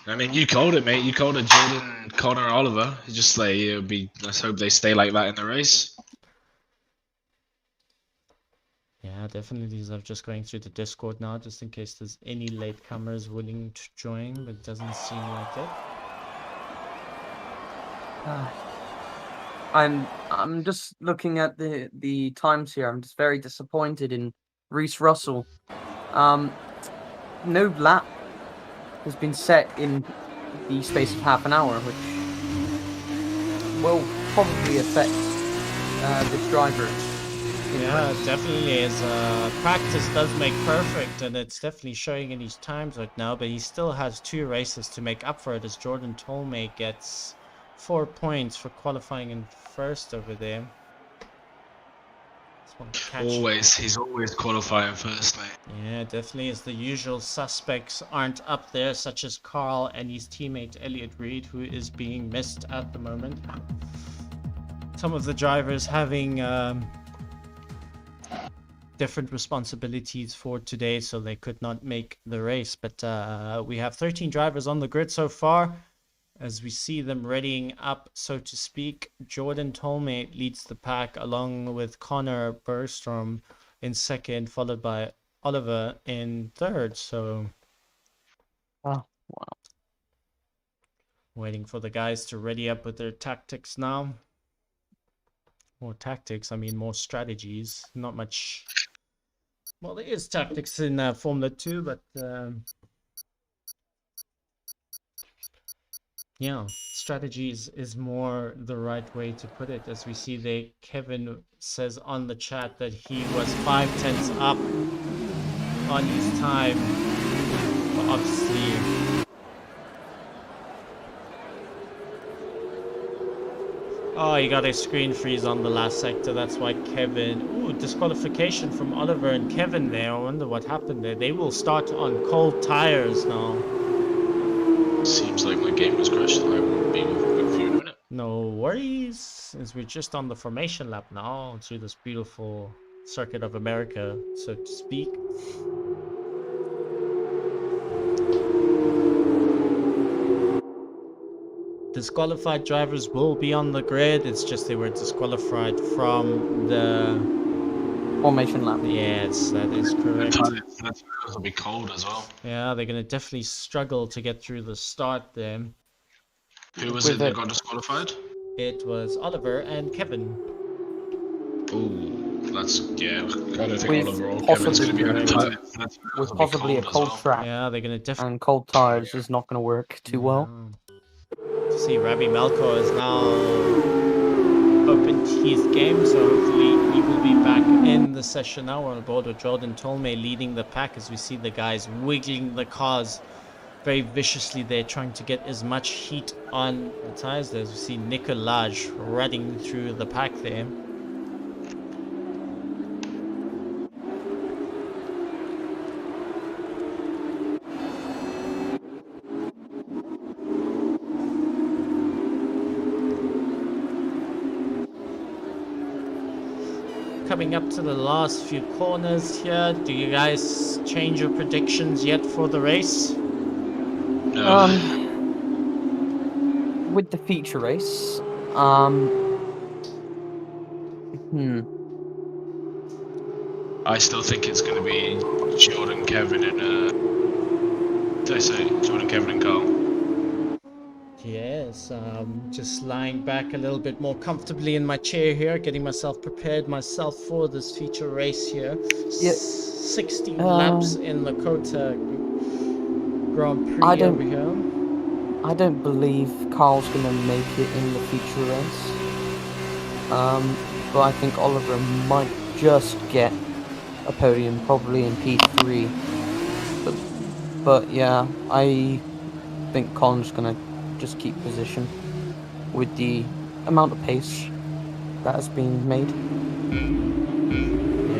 I mean, you called it, mate. You called it Jordan, Connor, Oliver. It's just like it would be. Let's hope they stay like that in the race. Yeah, definitely. So I'm just going through the Discord now, just in case there's any latecomers willing to join, but it doesn't seem like it. I'm just looking at the times here. I'm just very disappointed in Reese Russell. No lap has been set in the space of half an hour, which will probably affect this driver. Yeah, it definitely is. Practice does make perfect, and it's definitely showing in his times right now, but he still has 2 races to make up for it, as Jordan Tolmay gets 4 points for qualifying in first over there. He's always qualifying first, mate. Yeah, definitely, as the usual suspects aren't up there, such as Carl and his teammate Elliot Reed, who is being missed at the moment. Some of the drivers having different responsibilities for today, so they could not make the race, but we have 13 drivers on the grid so far. As we see them readying up, so to speak, Jordan Tolmay leads the pack along with Connor Burstrom in second, followed by Oliver in third. So, oh, wow. Waiting for the guys to ready up with their tactics now. More tactics, I mean more strategies. Not much. Well, there is tactics in Formula 2, but yeah, strategies is more the right way to put it. As we see there, Kevin says on the chat that he was 5/10 up on his time. But obviously, oh, he got a screen freeze on the last sector. That's why Kevin... Ooh, disqualification from Oliver and Kevin there. I wonder what happened there. They will start on cold tires now. Seems like my game was crashed. I will be with you in a minute. No worries, as we're just on the formation lap now through this beautiful circuit of America, so to speak. Disqualified drivers will be on the grid. It's just they were disqualified from the formation lap. Yes, that is correct. That's going to be cold as well. Yeah, they're going to definitely struggle to get through the start there. Who was it that got disqualified? It was Oliver and Kevin. Ooh, that's, yeah, I don't think Oliver or possibly, Kevin's going to be able to with possibly a cold track. Yeah, they're going to definitely... And cold tires is not going to work too well. See, Rabbi Melko is now opened his game, so hopefully he will be back in the session now. We're on board with Jordan Tolmay leading the pack, as we see the guys wiggling the cars very viciously. They're trying to get as much heat on the tires there, as we see Nicolaj running through the pack there. Coming up to the last few corners here, do you guys change your predictions yet for the race? No. With the feature race, I still think it's going to be Jordan, Kevin, and did I say Jordan, Kevin, and Carl? Yes, just lying back a little bit more comfortably in my chair here, getting myself prepared for this feature race here. Yeah. 16 laps in the Kota Grand Prix over here. I don't believe Carl's going to make it in the feature race. But I think Oliver might just get a podium, probably in P3. But yeah, I think Colin's going to just keep position with the amount of pace that has been made.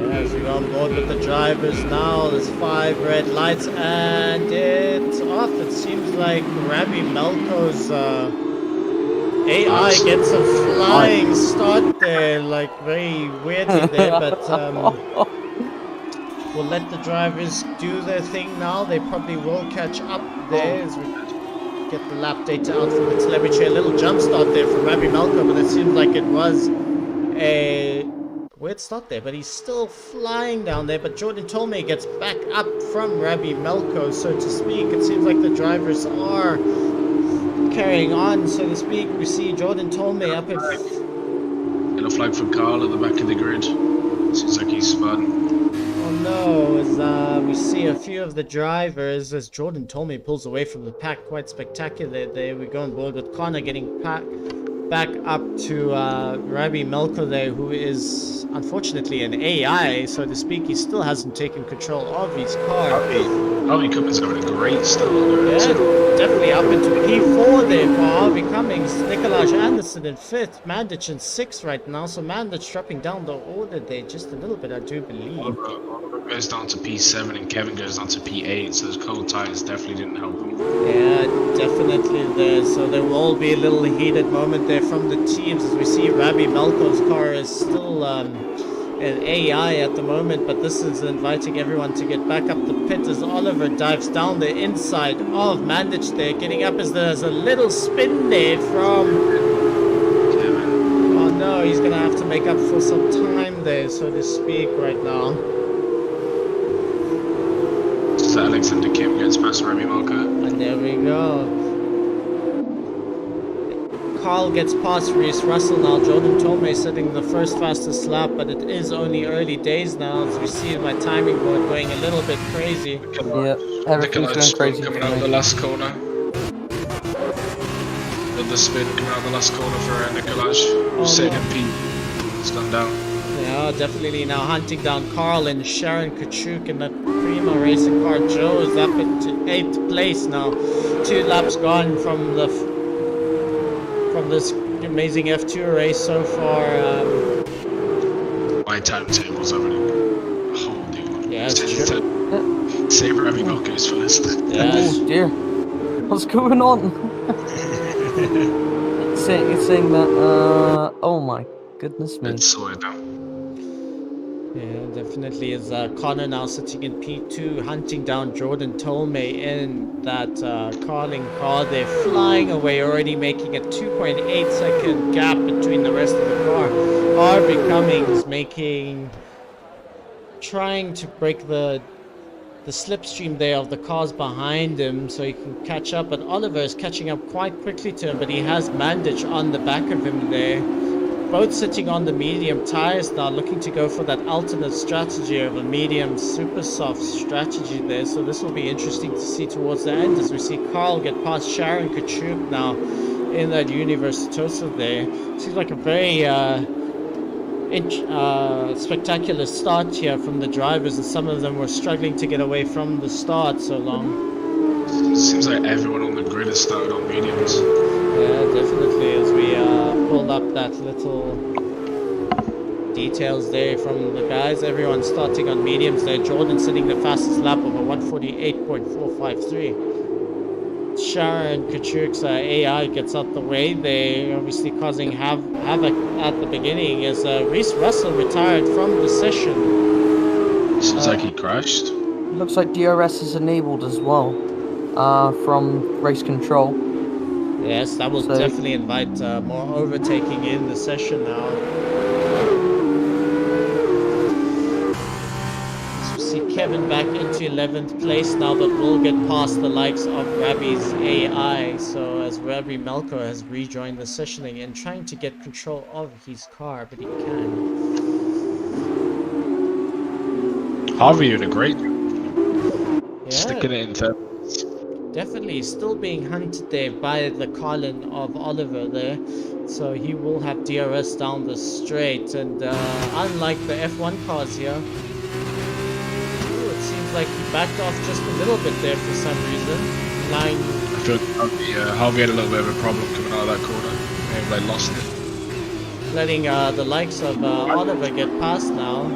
Yes, we're on board with the drivers now. There's 5 red lights and it's off. It seems like Rabbi Melko's AI gets a flying start there, like very weirdly there, but we'll let the drivers do their thing now. They probably will catch up there. get the lap data out from the telemetry. A little jump start there from Rabbi Malco, but it seemed like it was a weird start there. But he's still flying down there. But Jordan Tolmay gets back up from Rabbi Malco, so to speak. It seems like the drivers are carrying on, so to speak. We see Jordan Tolmay up at... Yellow flag for Carl at the back of the grid. Seems like he's spun. Oh no, as we see a few of the drivers as Jordan Tolmay pulls away from the pack. Quite spectacular there. We go on board with Connor getting back up to Rabbi Melko there, who is unfortunately an AI, so to speak. He still hasn't taken control of his car. Harvey Cummins having a great start. Yeah, definitely up into P4 there for Harvey Cummings. Nikolaj Anderson in 5th, Mandich in 6th right now, so Mandich dropping down the order there just a little bit, I do believe. Oliver goes down to P7 and Kevin goes down to P8, so those cold tires definitely didn't help him. Yeah, definitely there. So there will be a little heated moment there from the teams as we see Rabbi Melko's car is still an AI at the moment, but this is inviting everyone to get back up the pit as Oliver dives down the inside of Mandich there, getting up as there's a little spin there from... Oh no, he's gonna have to make up for some time there, so to speak, right now. So Alexander Kim gets past Remy Malka. And there we go. Carl gets past Reese Russell now. Jordan Tolmay setting the first fastest lap, but it is only early days now. As we see my timing board going a little bit crazy. Yeah, everything's going crazy. Coming out of the last corner. Another spin coming out of the last corner for Nikolaj. Who's sitting in P. It's gone down. Yeah, definitely now hunting down Carl and Sharon Kachuk in that Primo Racing car. Joe is up into 8th place now. 2 laps gone from this amazing F2 race so far. My timetable's having a whole new one. Yeah, it's true. Save Remy Malka's first. Yes. Oh dear, what's going on? it's saying that. Oh my goodness me. It's sorted now. Yeah, definitely is Connor now sitting in P2, hunting down Jordan Tolmay in that Carling car. They're flying away, already making a 2.8 second gap between the rest of the car. Harvey Cummings trying to break the slipstream there of the cars behind him so he can catch up, but Oliver is catching up quite quickly to him, but he has Mandich on the back of him there. Both sitting on the medium tires now, looking to go for that alternate strategy of a medium super soft strategy there. So this will be interesting to see towards the end as we see Carl get past Sharon Kachuk now in that Universatosa there. Seems like a very spectacular start here from the drivers, and some of them were struggling to get away from the start so long. Seems like everyone on the grid has started on mediums. Yeah, definitely, as we pulled up that little details there from the guys. Everyone starting on mediums there. Jordan sitting the fastest lap of a 148.453. Sharon Kachuk's AI gets out the way. They obviously causing havoc at the beginning as Reese Russell retired from the session. Seems like he crashed. Looks like DRS is enabled as well from race control. Yes, that will definitely invite more overtaking in the session now. So we see Kevin back into 11th place now, but will get past the likes of Rabbi's AI. So as Rabbi Melko has rejoined the session again, trying to get control of his car, but he can. Harvey doing a great job. sticking it into. Definitely still being hunted there by the Colin of Oliver there, so he will have DRS down the straight, and unlike the F1 cars here, it seems like he backed off just a little bit there for some reason. I feel like Harvey had a little bit of a problem coming out of that corner. Maybe they lost it. Letting the likes of Oliver get past now.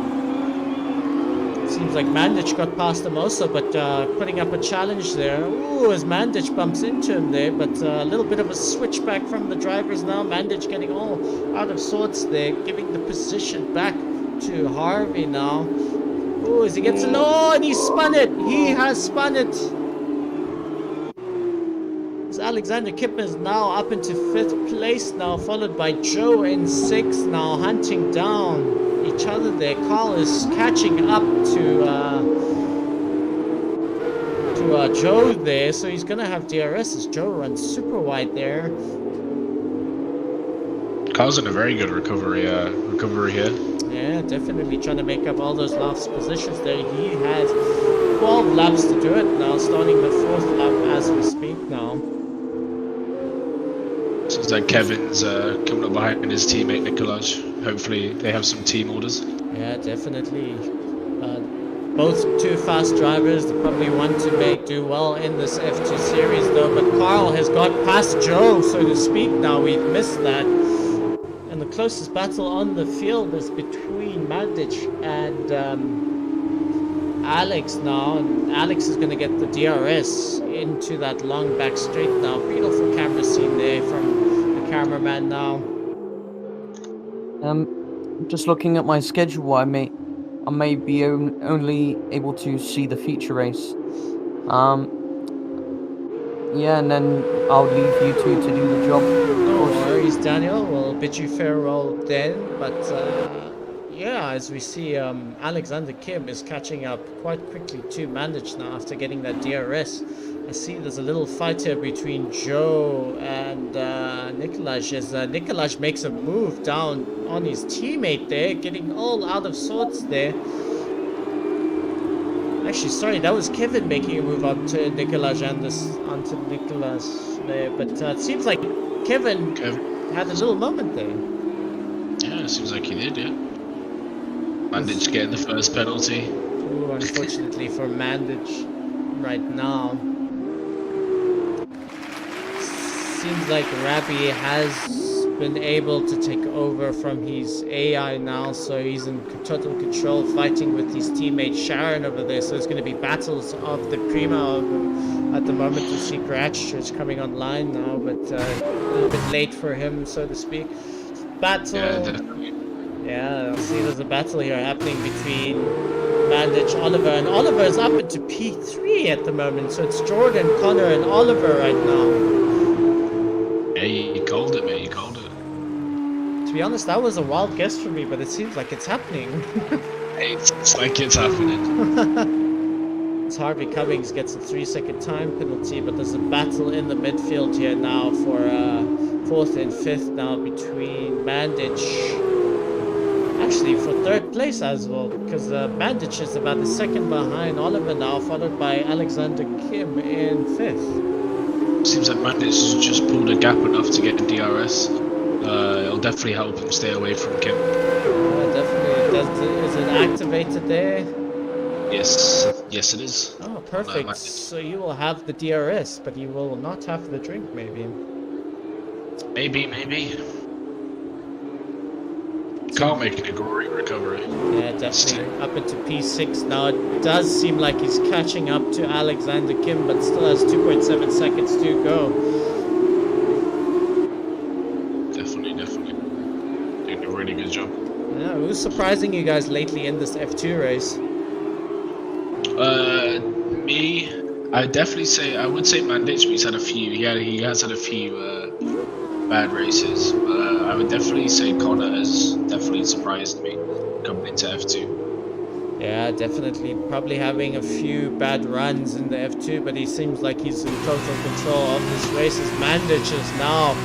Seems like Mandich got past him also, but putting up a challenge there. Ooh, as Mandich bumps into him there, but a little bit of a switchback from the drivers now. Mandich getting all out of sorts there, giving the position back to Harvey now. Ooh, as he gets and he spun it. He has spun it. As Alexander Kim is now up into 5th place now, followed by Joe in 6th now, hunting down each other there. Carl is catching up to Joe there, so he's gonna have DRS as Joe runs super wide there. Carl's in a very good recovery here. Yeah, definitely trying to make up all those last positions there. He has 12 laps to do it now, starting the 4th lap as we speak now. Seems like Kevin's coming up behind his teammate Nikolaj. Hopefully they have some team orders. Yeah, definitely. Both two fast drivers. They probably want to do well in this F2 series though, but Carl has got past Joe, so to speak now. We've missed that. And the closest battle on the field is between Mandic and Alex now. And Alex is going to get the DRS into that long back straight now. Beautiful camera scene there from the cameraman now. Just looking at my schedule, I may be only able to see the feature race. Yeah, and then I'll leave you two to do the job. No worries, Daniel. We'll bid you farewell then. But yeah, as we see, Alexander Kim is catching up quite quickly to Mandic now after getting that DRS. I see there's a little fight here between Joe and Nikolaj as Nikolaj makes a move down on his teammate there, getting all out of sorts there. Actually, sorry, that was Kevin making a move onto Nikolaj and onto Nikolaj there, but it seems like Kevin had a little moment there. Yeah, it seems like he did, yeah. Mandic getting the first penalty. Ooh, unfortunately for Mandic right now. Seems like Rabbi has been able to take over from his AI now, so he's in total control, fighting with his teammate Sharon over there. So there's going to be battles of the Prima at the moment. You see Gratchurch coming online now, but a little bit late for him, so to speak. Battle. Yeah, definitely. Yeah, I see there's a battle here happening between Mandic, Oliver, and Oliver is up into P3 at the moment. So it's Jordan, Connor, and Oliver right now. Yeah, you called it, mate. You called it. To be honest, that was a wild guess for me, but it seems like it's happening. It's like it's happening. It's Harvey Cummings gets a 3-second time penalty, but there's a battle in the midfield here now for 4th and 5th now between Mandic. Actually, for 3rd place as well, because Mandic is about a second behind Oliver now, followed by Alexander Kim in 5th. Seems like Mandic has just pulled a gap enough to get the DRS. It'll definitely help him stay away from Kim. Definitely. Is it activated there? Yes, yes it is. Oh, perfect. So you will have the DRS, but you will not have the drink, maybe. Maybe. Carl making a great recovery. Yeah, definitely up into P6 now. It does seem like he's catching up to Alexander Kim, but still has 2.7 seconds to go. Definitely. Doing a really good job. Yeah, who's surprising you guys lately in this F2 race? Me, I would say Mandic, but he has had a few bad races. I would definitely say Connor has definitely surprised me coming into F2. Yeah, definitely. Probably having a few bad runs in the F2, but he seems like he's in total control of this race. As Mandic is now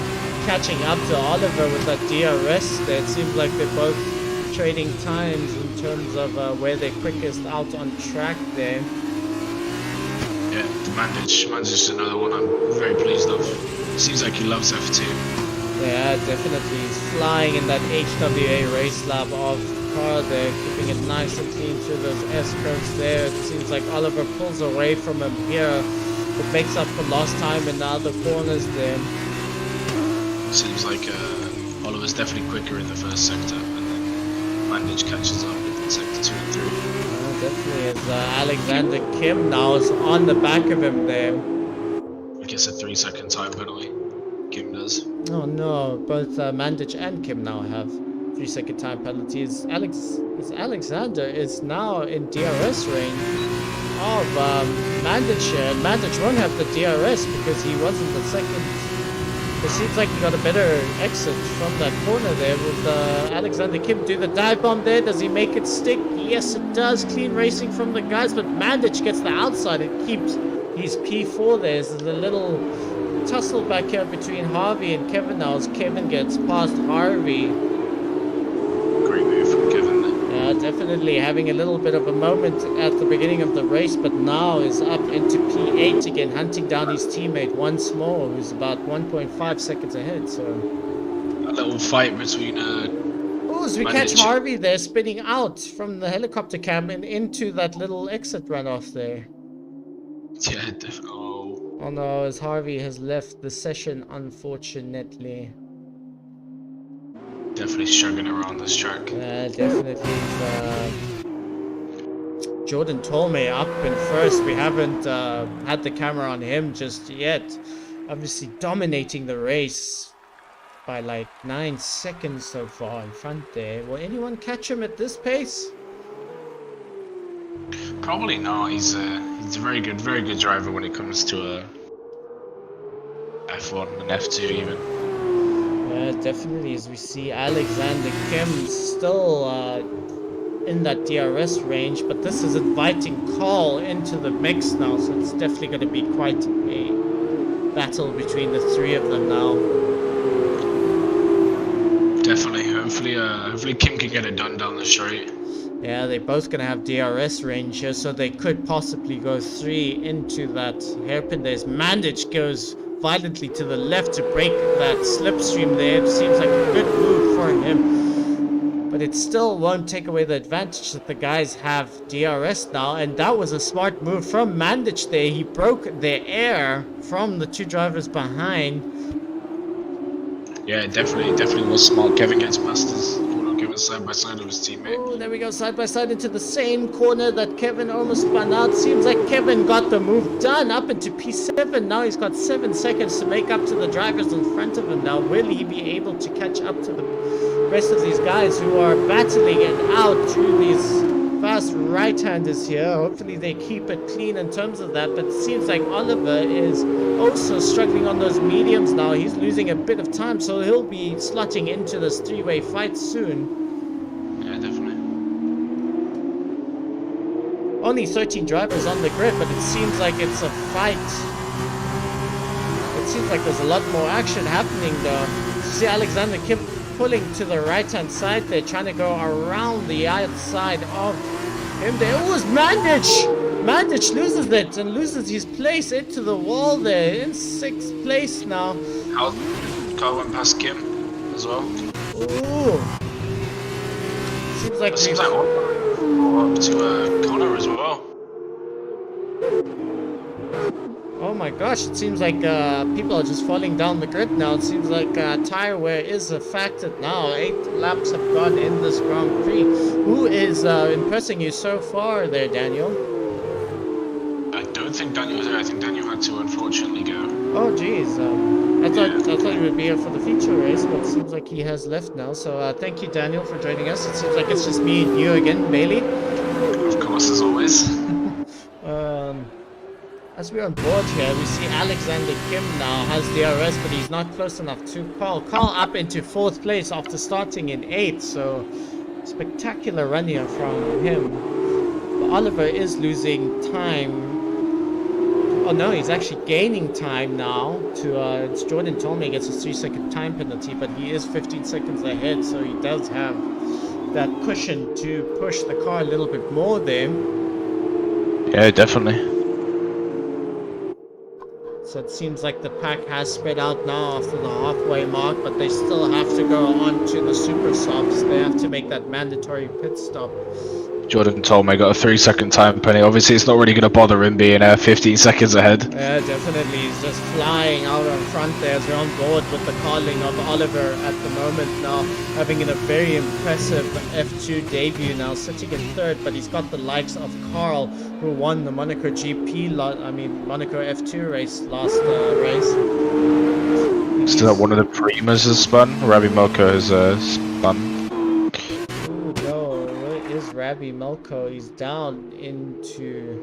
catching up to Oliver with that DRS there. It seems like they're both trading times in terms of where they're quickest out on track there. Yeah, Mandic is another one I'm very pleased of. Seems like he loves F2. Yeah, definitely. He's flying in that HWA race lap of the car there, keeping it nice and clean through those S-curves there. It seems like Oliver pulls away from him here, but makes up for lost time in the other corners there. Seems like Oliver's definitely quicker in the first sector, and then Mandic catches up in sector 2 and 3. Definitely, as Alexander Kim now is on the back of him there. He gets a 3-second time penalty. Kim does. Oh no, both Mandic and Kim now have 3-second time penalties. Alexander is now in DRS range of Mandic here. Mandic won't have the DRS because he wasn't the second. It seems like he got a better exit from that corner there with Alexander Kim do the dive bomb there. Does he make it stick? Yes, it does. Clean racing from the guys, but Mandic gets the outside. It keeps his P4 there. There's a little tussle back here between Harvey and Kevin now as Kevin gets past Harvey. Great move from Kevin there. Yeah, definitely having a little bit of a moment at the beginning of the race, but now is up into P8 again, hunting down his teammate once more, who's about 1.5 seconds ahead. So A little fight between oh, as we Mandic. catch Harvey there spinning out from the helicopter cam and into that little exit runoff there. Yeah, definitely. Oh no, as Harvey has left the session, unfortunately. Definitely struggling around this track. Definitely. Jordan Tolmay up in first. We haven't had the camera on him just yet. Obviously dominating the race by like 9 seconds so far in front there. Will anyone catch him at this pace? Probably not. He's a very good driver when it comes to F1 and F2 even. Yeah, definitely. As we see Alexander Kim still in that DRS range, but this is inviting Carl into the mix now, so it's definitely going to be quite a battle between the three of them now. Definitely. Hopefully Kim can get it done down the straight. Yeah, they're both going to have DRS range here, so they could possibly go 3 into that hairpin. There's Mandic goes violently to the left to break that slipstream there. It seems like a good move for him. But it still won't take away the advantage that the guys have DRS now. And that was a smart move from Mandic there. He broke the air from the two drivers behind. Yeah, definitely was smart. Kevin gets past his corner, Kevin side by side of his teammate. Oh, there we go, side by side into the same corner that Kevin almost spun out. Seems like Kevin got the move done up into P7. Now he's got 7 seconds to make up to the drivers in front of him. Now, will he be able to catch up to the rest of these guys who are battling it out through these fast right-handers here? Hopefully they keep it clean in terms of that, but it seems like Oliver is also struggling on those mediums now. He's losing a bit of time, so he'll be slotting into this three-way fight soon. Yeah, definitely. Only 13 drivers on the grid, but it seems like it's a fight. It seems like there's a lot more action happening though. You see Alexander Kim pulling to the right-hand side there, trying to go around the outside of him there. Oh, it's Mandic! Mandic loses it and loses his place into the wall there, in 6th place now. Carl went past Kim as well. Ooh. Seems like up to Connor as well. Oh my gosh, it seems like people are just falling down the grid now. It seems like tire wear is a factor now. 8 laps have gone in this Grand Prix. Who is impressing you so far there, Daniel? I don't think Daniel was there. I think Daniel had to unfortunately go. Oh geez, I thought he would be here for the feature race, but it seems like he has left now. So thank you, Daniel, for joining us. It seems like it's just me and you again, Bailey. Of course, as always. As we're on board here, we see Alexander Kim now has DRS, but he's not close enough to Carl. Carl up into 4th place after starting in 8th, so spectacular run here from him. But Oliver is losing time. Oh no, he's actually gaining time now. It's Jordan Tolmay gets a 3-second time penalty, but he is 15 seconds ahead, so he does have that cushion to push the car a little bit more there. Yeah, definitely. So it seems like the pack has spread out now after the halfway mark, but they still have to go on to the super softs. They have to make that mandatory pit stop. Jordan Tolmay got a 3-second time penalty. Obviously, it's not really going to bother him being 15 seconds ahead. Yeah, definitely. He's just flying out on front there as we're on board with the calling of Oliver at the moment now, having a very impressive F2 debut now, sitting in 3rd, but he's got the likes of Carl, who won the Monaco Monaco F2 race last race. Still one of the Primas has spun. Ravi Moko has spun. Rabbi Melko. He's down into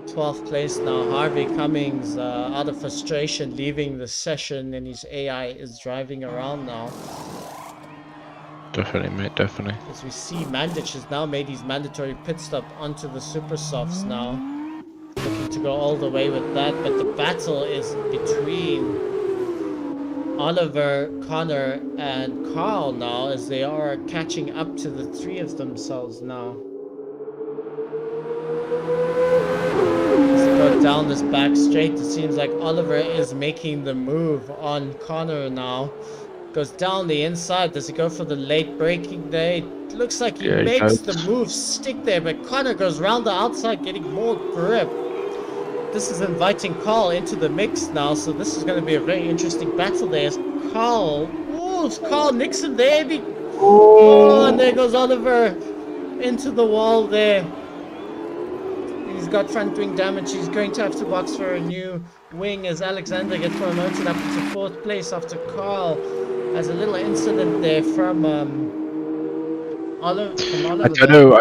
12th place now. Harvey Cummings, out of frustration, leaving the session, and his AI is driving around now. Definitely, mate, definitely. As we see, Mandich has now made his mandatory pit stop onto the super softs now. Looking to go all the way with that, but the battle is between Oliver, Connor, and Carl now, as they are catching up to the three of themselves now. As they go down this back straight, it seems like Oliver is making the move on Connor now. Goes down the inside. Does he go for the late braking there? It looks like he makes the move stick there, but Connor goes round the outside, getting more grip. This is inviting Carl into the mix now, so this is going to be a very interesting battle there. As Carl Nixon there. And there goes Oliver into the wall there. He's got front wing damage. He's going to have to box for a new wing as Alexander gets promoted up to 4th place after Carl has a little incident there from Oliver. I don't know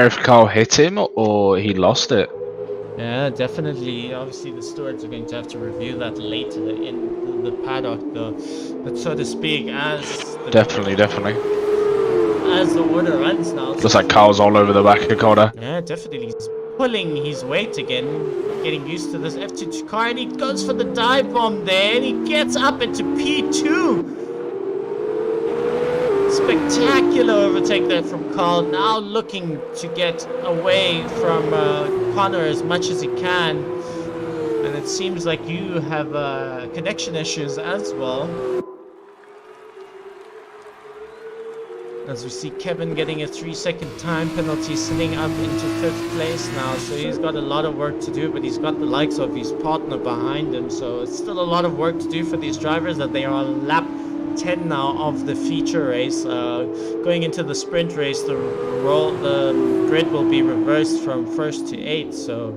if Carl hit him or he lost it. Yeah, definitely. Obviously, the stewards are going to have to review that later in the paddock, though. But so to speak, as Definitely. as the order runs now. Looks like Carl's all over the back of Connor. Yeah, definitely. He's pulling his weight again, getting used to this F2 car, and he goes for the dive bomb there, and he gets up into P2. Spectacular overtake there from Carl, now looking to get away from Connor as much as he can. And it seems like you have connection issues as well. As we see Kevin getting a 3-second time penalty, sitting up into 5th place now. So he's got a lot of work to do, but he's got the likes of his partner behind him. So it's still a lot of work to do for these drivers, that they are on lap 10 now of the feature race. Going into the sprint race, the grid will be reversed from 1st to 8th. So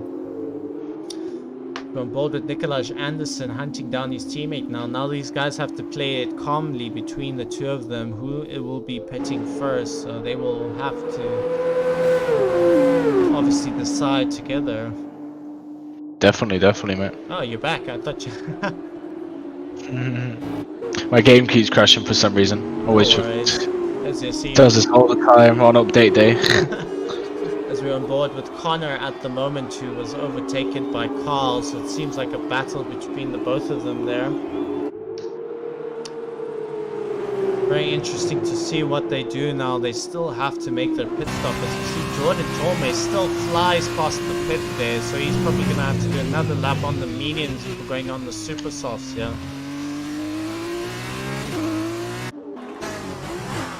on board with Nikolaj Anderson hunting down his teammate now. Now these guys have to play it calmly between the two of them, who it will be pitting first. So they will have to obviously decide together. Definitely, mate. Oh, you're back. I thought you... My game keeps crashing for some reason. Always As you see, does this all the time on update day. as we're on board with Connor at the moment, who was overtaken by Carl, so it seems like a battle between the both of them there. Very interesting to see what they do now. They still have to make their pit stop. As you see, Jordan Torme still flies past the pit there, so he's probably going to have to do another lap on the mediums before going on the super softs, yeah.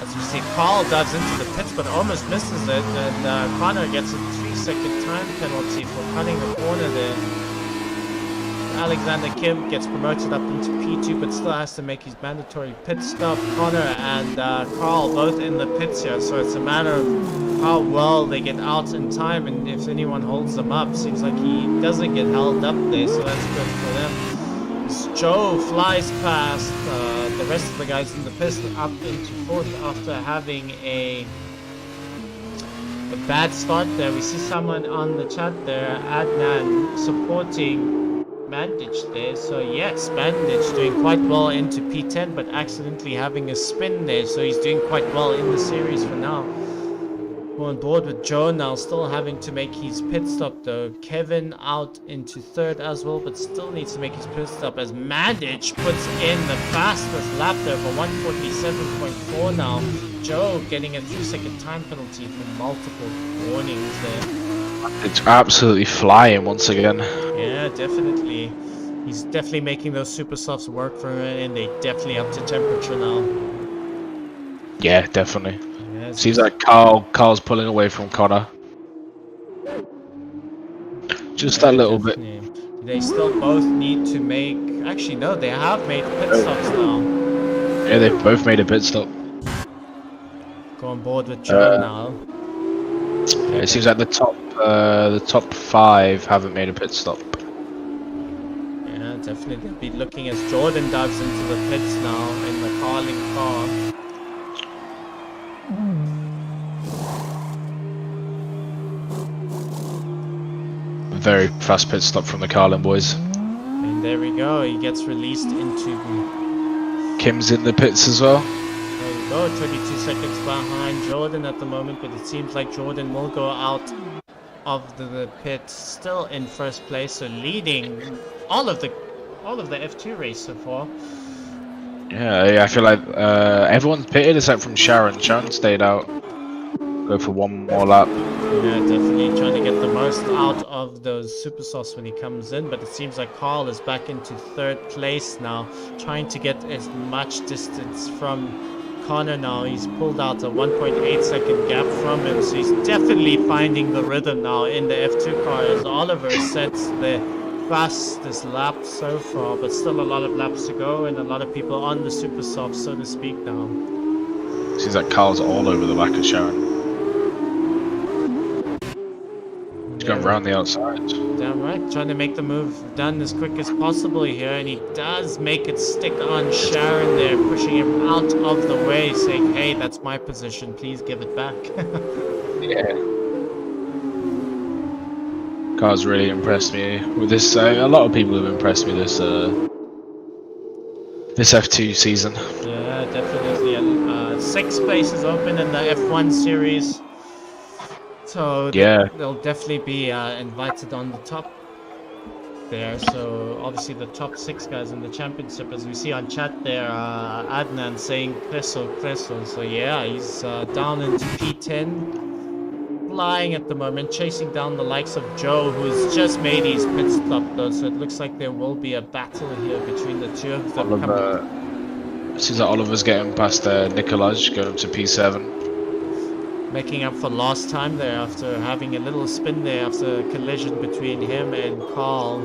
As you see, Carl dives into the pits but almost misses it, and Connor gets a 3-second time penalty for cutting the corner there. Alexander Kim gets promoted up into P2 but still has to make his mandatory pit stop. Connor and Carl both in the pits here, so it's a matter of how well they get out in time and if anyone holds them up. Seems like he doesn't get held up there, so that's good for them. Joe flies past the rest of the guys in the pits up into 4th after having a bad start there. We see someone on the chat there, Adnan, supporting Mandich there. So yes, Mandich doing quite well into P10 but accidentally having a spin there, so he's doing quite well in the series for now. We're on board with Joe now, still having to make his pit stop though. Kevin out into 3rd as well, but still needs to make his pit stop as Mandich puts in the fastest lap there for 147.4 now. Joe getting a 3-second time penalty for multiple warnings there. It's absolutely flying once again. Yeah, definitely. He's definitely making those super softs work for him, and they definitely up to temperature now. Yeah, definitely. Yeah, seems like Carl's pulling away from Connor. Just that little bit. They still both need to make... Actually, no, they have made pit stops now. Yeah, they've both made a pit stop. Go on board with Joe now. Yeah, it seems like the top 5 haven't made a pit stop. Yeah, definitely. They'll be looking as Jordan dives into the pits now in the Carling car. very fast pit stop from the Carlin boys. And there we go. He gets released into. Kim's in the pits as well. There we go. 22 seconds behind Jordan at the moment, but it seems like Jordan will go out of the pit still in first place, so leading all of the F2 race so far. Yeah, I feel like everyone's pitted except from Sharon. Sharon stayed out. Go for one more lap. Yeah, definitely trying to get the most out of those super softs when he comes in, but it seems like Carl is back into third place now, trying to get as much distance from Connor now. He's pulled out a 1.8 second gap from him, so he's definitely finding the rhythm now in the F2 car as Oliver sets the fastest lap so far, but still a lot of laps to go and a lot of people on the super soft, so to speak, now. Seems like Carl's all over the back of Sharon. He's going around the outside. Damn right, trying to make the move done as quick as possible here, and he does make it stick on Sharon there, pushing him out of the way, saying, hey, that's my position, please give it back. Yeah. Car's really impressed me with this. A lot of people have impressed me this F2 season. Yeah, definitely. 6 places open in the F1 series. So yeah, they'll definitely be invited on the top there. So obviously the top 6 guys in the championship, as we see on chat there, Adnan saying Creso. So yeah, he's down into P10, flying at the moment, chasing down the likes of Joe, who's just made his pit stop though. So it looks like there will be a battle here between the two of them. Seems like Oliver's getting past Nikolaj, going up to P7. Making up for lost time there after having a little spin there after a collision between him and Carl.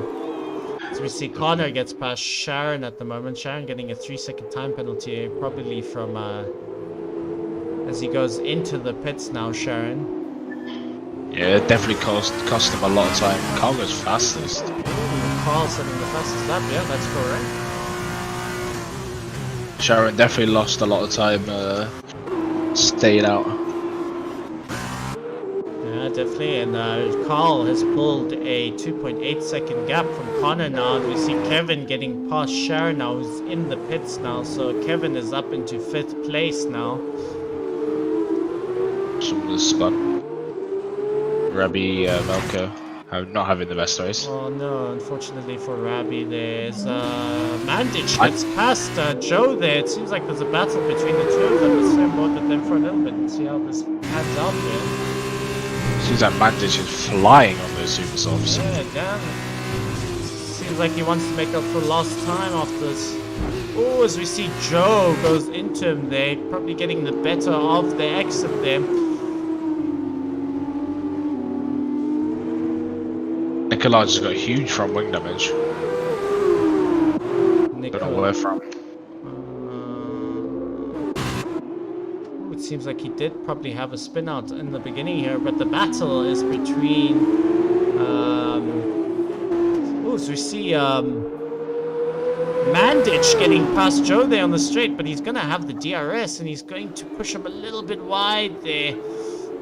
So we see Connor gets past Sharon at the moment. Sharon getting a 3-second time penalty, probably from as he goes into the pits now, Sharon. Yeah, it definitely cost him a lot of time. Carl goes fastest. Carl setting the fastest lap, yeah, that's correct. Sharon definitely lost a lot of time staying out. Yeah, definitely, and Carl has pulled a 2.8 second gap from Connor now, and we see Kevin getting past Sharon now, who's in the pits now, so Kevin is up into 5th place now. Some of the spun. Rabbi Melko not having the best race. Oh no, unfortunately for Rabbi, there's Mandich gets past Joe there. It seems like there's a battle between the two of them. Let's stay on board with them for a little bit and see how this pans out here. Seems like Mandich is flying on those super softs. Yeah, damn. Seems like he wants to make up for lost time after this. Oh, as we see Joe goes into him there, probably getting the better of the exit there. Nikolaj has got huge front wing damage. Don't know where from. It seems like he did probably have a spin out in the beginning here, but the battle is between so we see Mandich getting past Joe there on the straight, but he's gonna have the DRS and he's going to push him a little bit wide there,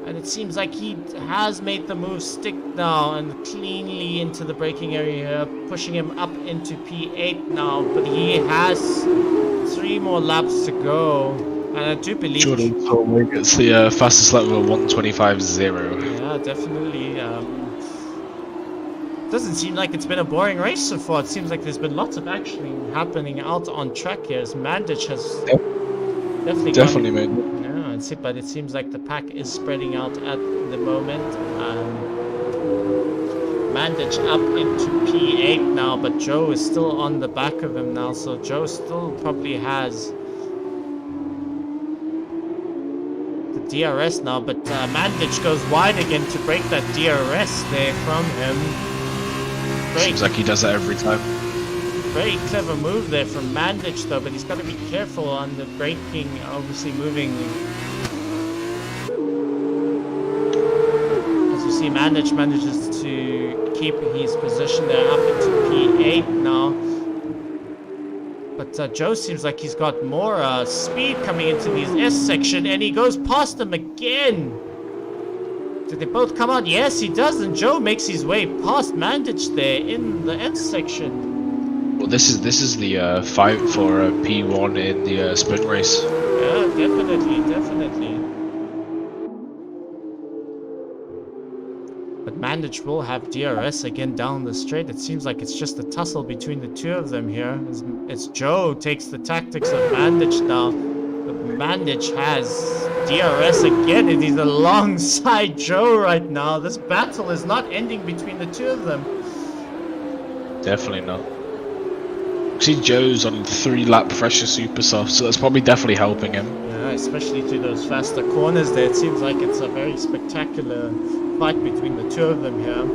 and it seems like he has made the move stick now and cleanly into the braking area here, pushing him up into P8 now, but he has 3 more laps to go. And I do believe Jordan Tolwig gets the fastest lap of a 1:25.0. Yeah, definitely. Doesn't seem like it's been a boring race so far. It seems like there's been lots of action happening out on track here. As Mandich has definitely made. Yeah, but it seems like the pack is spreading out at the moment. Mandich up into P8 now, but Joe is still on the back of him now. So Joe still probably has DRS now, but Mandich goes wide again to break that DRS there from him. Seems like he does that every time. Very clever move there from Mandich though, but he's got to be careful on the braking, obviously moving. As you see, Mandich manages to keep his position there up into P8 now. But Joe seems like he's got more speed coming into this S section, and he goes past him again. Did they both come out? Yes, he does, and Joe makes his way past Mandich there in the F section. Well, this is the fight for P1 in the sprint race. Yeah, definitely. But Mandich will have DRS again down the straight. It seems like it's just a tussle between the two of them here. It's Joe takes the tactics of Mandich now. But Mandich has DRS again, and he's alongside Joe right now. This battle is not ending between the two of them. Definitely not. See, Joe's on 3-lap pressure super soft, so that's probably definitely helping him. Yeah, especially through those faster corners there. It seems like it's a very spectacular fight between the two of them here,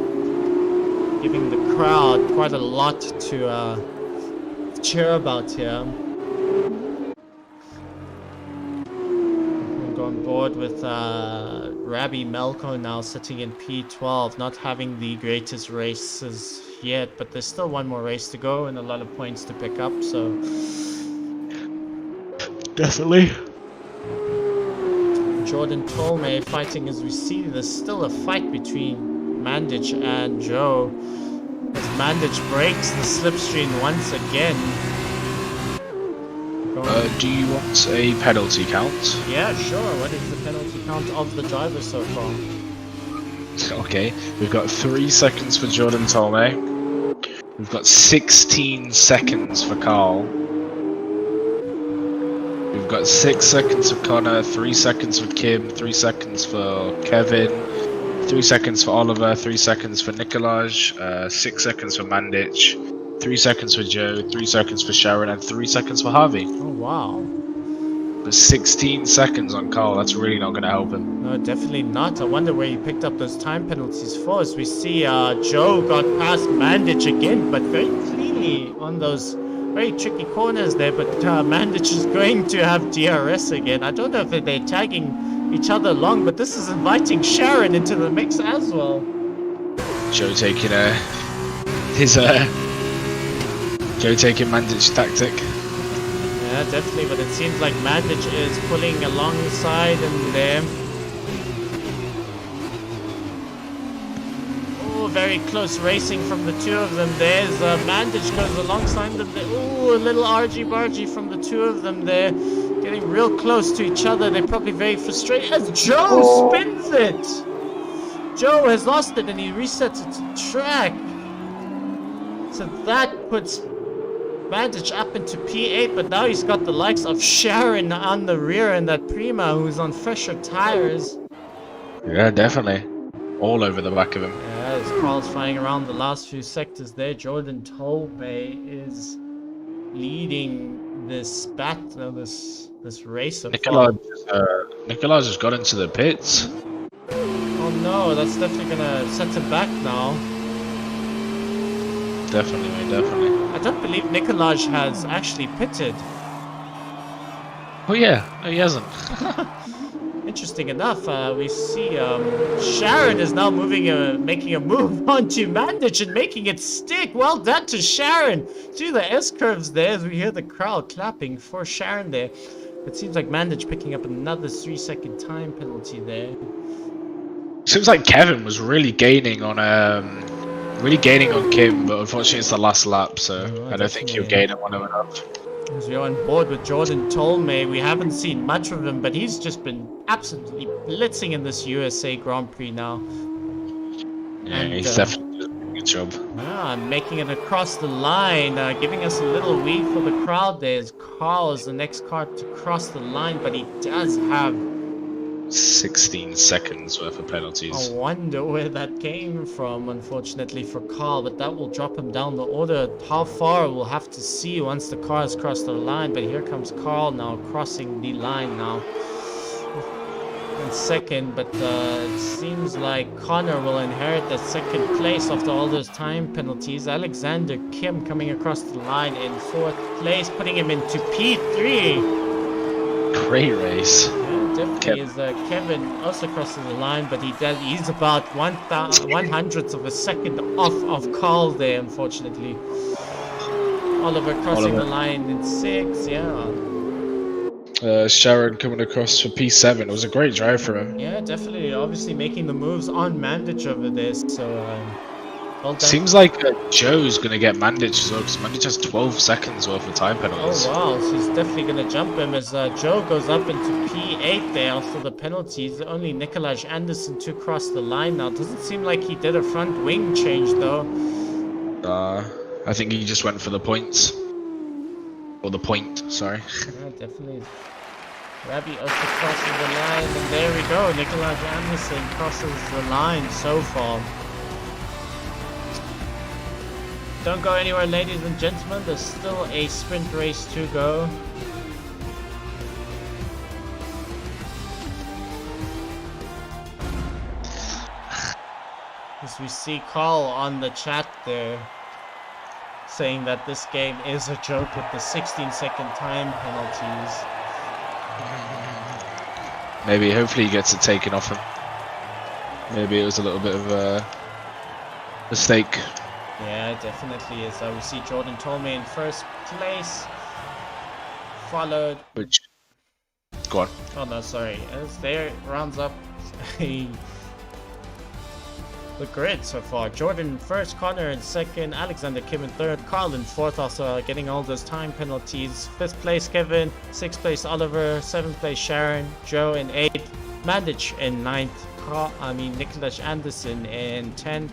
giving the crowd quite a lot to cheer about here. We'll go on board with Rabbi Melko now sitting in P12, not having the greatest races yet, but there's still one more race to go and a lot of points to pick up, so definitely. Jordan Tolmay fighting as we see. There's still a fight between Mandich and Joe as Mandich breaks the slipstream once again. Do you want a penalty count? Yeah, sure. What is the penalty count of the driver so far? Okay, we've got 3 seconds for Jordan Tolmay. We've got 16 seconds for Carl. We've got 6 seconds for Connor, 3 seconds for Kim, 3 seconds for Kevin, 3 seconds for Oliver, 3 seconds for Nikolaj, 6 seconds for Mandich, 3 seconds for Joe, 3 seconds for Sharon, and 3 seconds for Harvey. Oh, wow. But 16 seconds on Carl, that's really not going to help him. No, definitely not. I wonder where he picked up those time penalties for. As we see Joe got past Mandich again, but very cleanly on those very tricky corners there. But Mandich is going to have DRS again. I don't know if they're tagging each other along, but this is inviting Sharon into the mix as well. Joe taking Joe taking Mandich's tactic. Yeah, definitely, but it seems like Mandich is pulling alongside him there. Oh, very close racing from the two of them. There's Mandich goes alongside them there. Oh, a little argy-bargy from the two of them there. Getting real close to each other. They're probably very frustrated as Joe spins it. Joe has lost it and he resets it to track. So that puts Mandich up into P8, but now he's got the likes of Sharon on the rear and that Prima who's on fresher tires. Yeah, definitely. All over the back of him. Yeah, as Carl's flying around the last few sectors there, Jordan Tolmay is leading this battle, this race so far. Nikolaj has got into the pits. Oh no, that's definitely gonna set him back now. Definitely, mate, definitely. I don't believe Nikolaj has actually pitted. Oh yeah, no, he hasn't. Interesting enough, we see Sharon is now making a move onto Mandich and making it stick. Well done to Sharon. Through the S-curves there as we hear the crowd clapping for Sharon there. It seems like Mandich picking up another 3-second time penalty there. Seems like Kevin was really gaining on Kim, but unfortunately it's the last lap, so I don't think he'll gain it when it went up. As we're on board with Jordan Tolmay, we haven't seen much of him, but he's just been absolutely blitzing in this USA Grand Prix now. Yeah, he's definitely doing a good job. Yeah, making it across the line, giving us a little lead for the crowd there as Carl is the next car to cross the line, but he does have 16 seconds worth of penalties. I wonder where that came from, unfortunately for Carl, but that will drop him down the order. How far we'll have to see once the car has crossed the line, but here comes Carl now crossing the line now in second, but it seems like Connor will inherit that second place after all those time penalties. Alexander Kim coming across the line in 4th place, putting him into P3. Great race. Definitely is Kevin also crosses the line, but he's about 1/100th of a second off of Carl there, unfortunately. Oliver crossing the line in 6th, yeah. Sharon coming across for P7. It was a great drive for him. Yeah, definitely. Obviously making the moves on Mandich over this. So, well done. Seems like Joe's going to get Mandich as well, because Mandich has 12 seconds worth of time penalties. Oh wow, so he's definitely going to jump him as Joe goes up into P8 there after the penalties. Only Nikolaj Anderson to cross the line now. Doesn't seem like he did a front wing change though. I think he just went for the points. Or the point, sorry. Yeah, definitely. Rabbi also crosses the line, and there we go. Nikolaj Anderson crosses the line so far. Don't go anywhere, ladies and gentlemen. There's still a sprint race to go. As we see Carl on the chat there saying that this game is a joke with the 16-second time penalties. Maybe, hopefully he gets it taken off him. Maybe it was a little bit of a mistake. Yeah, definitely is. We see Jordan Tolmay in first place, followed... Which... Go on. Oh no, sorry. As there rounds up the grid so far. Jordan in first, Connor in second, Alexander Kim in third, Carl in fourth, also getting all those time penalties. Fifth place Kevin, sixth place Oliver, seventh place Sharon, Joe in eighth, Mandich in ninth, Nicholas Anderson in 10th,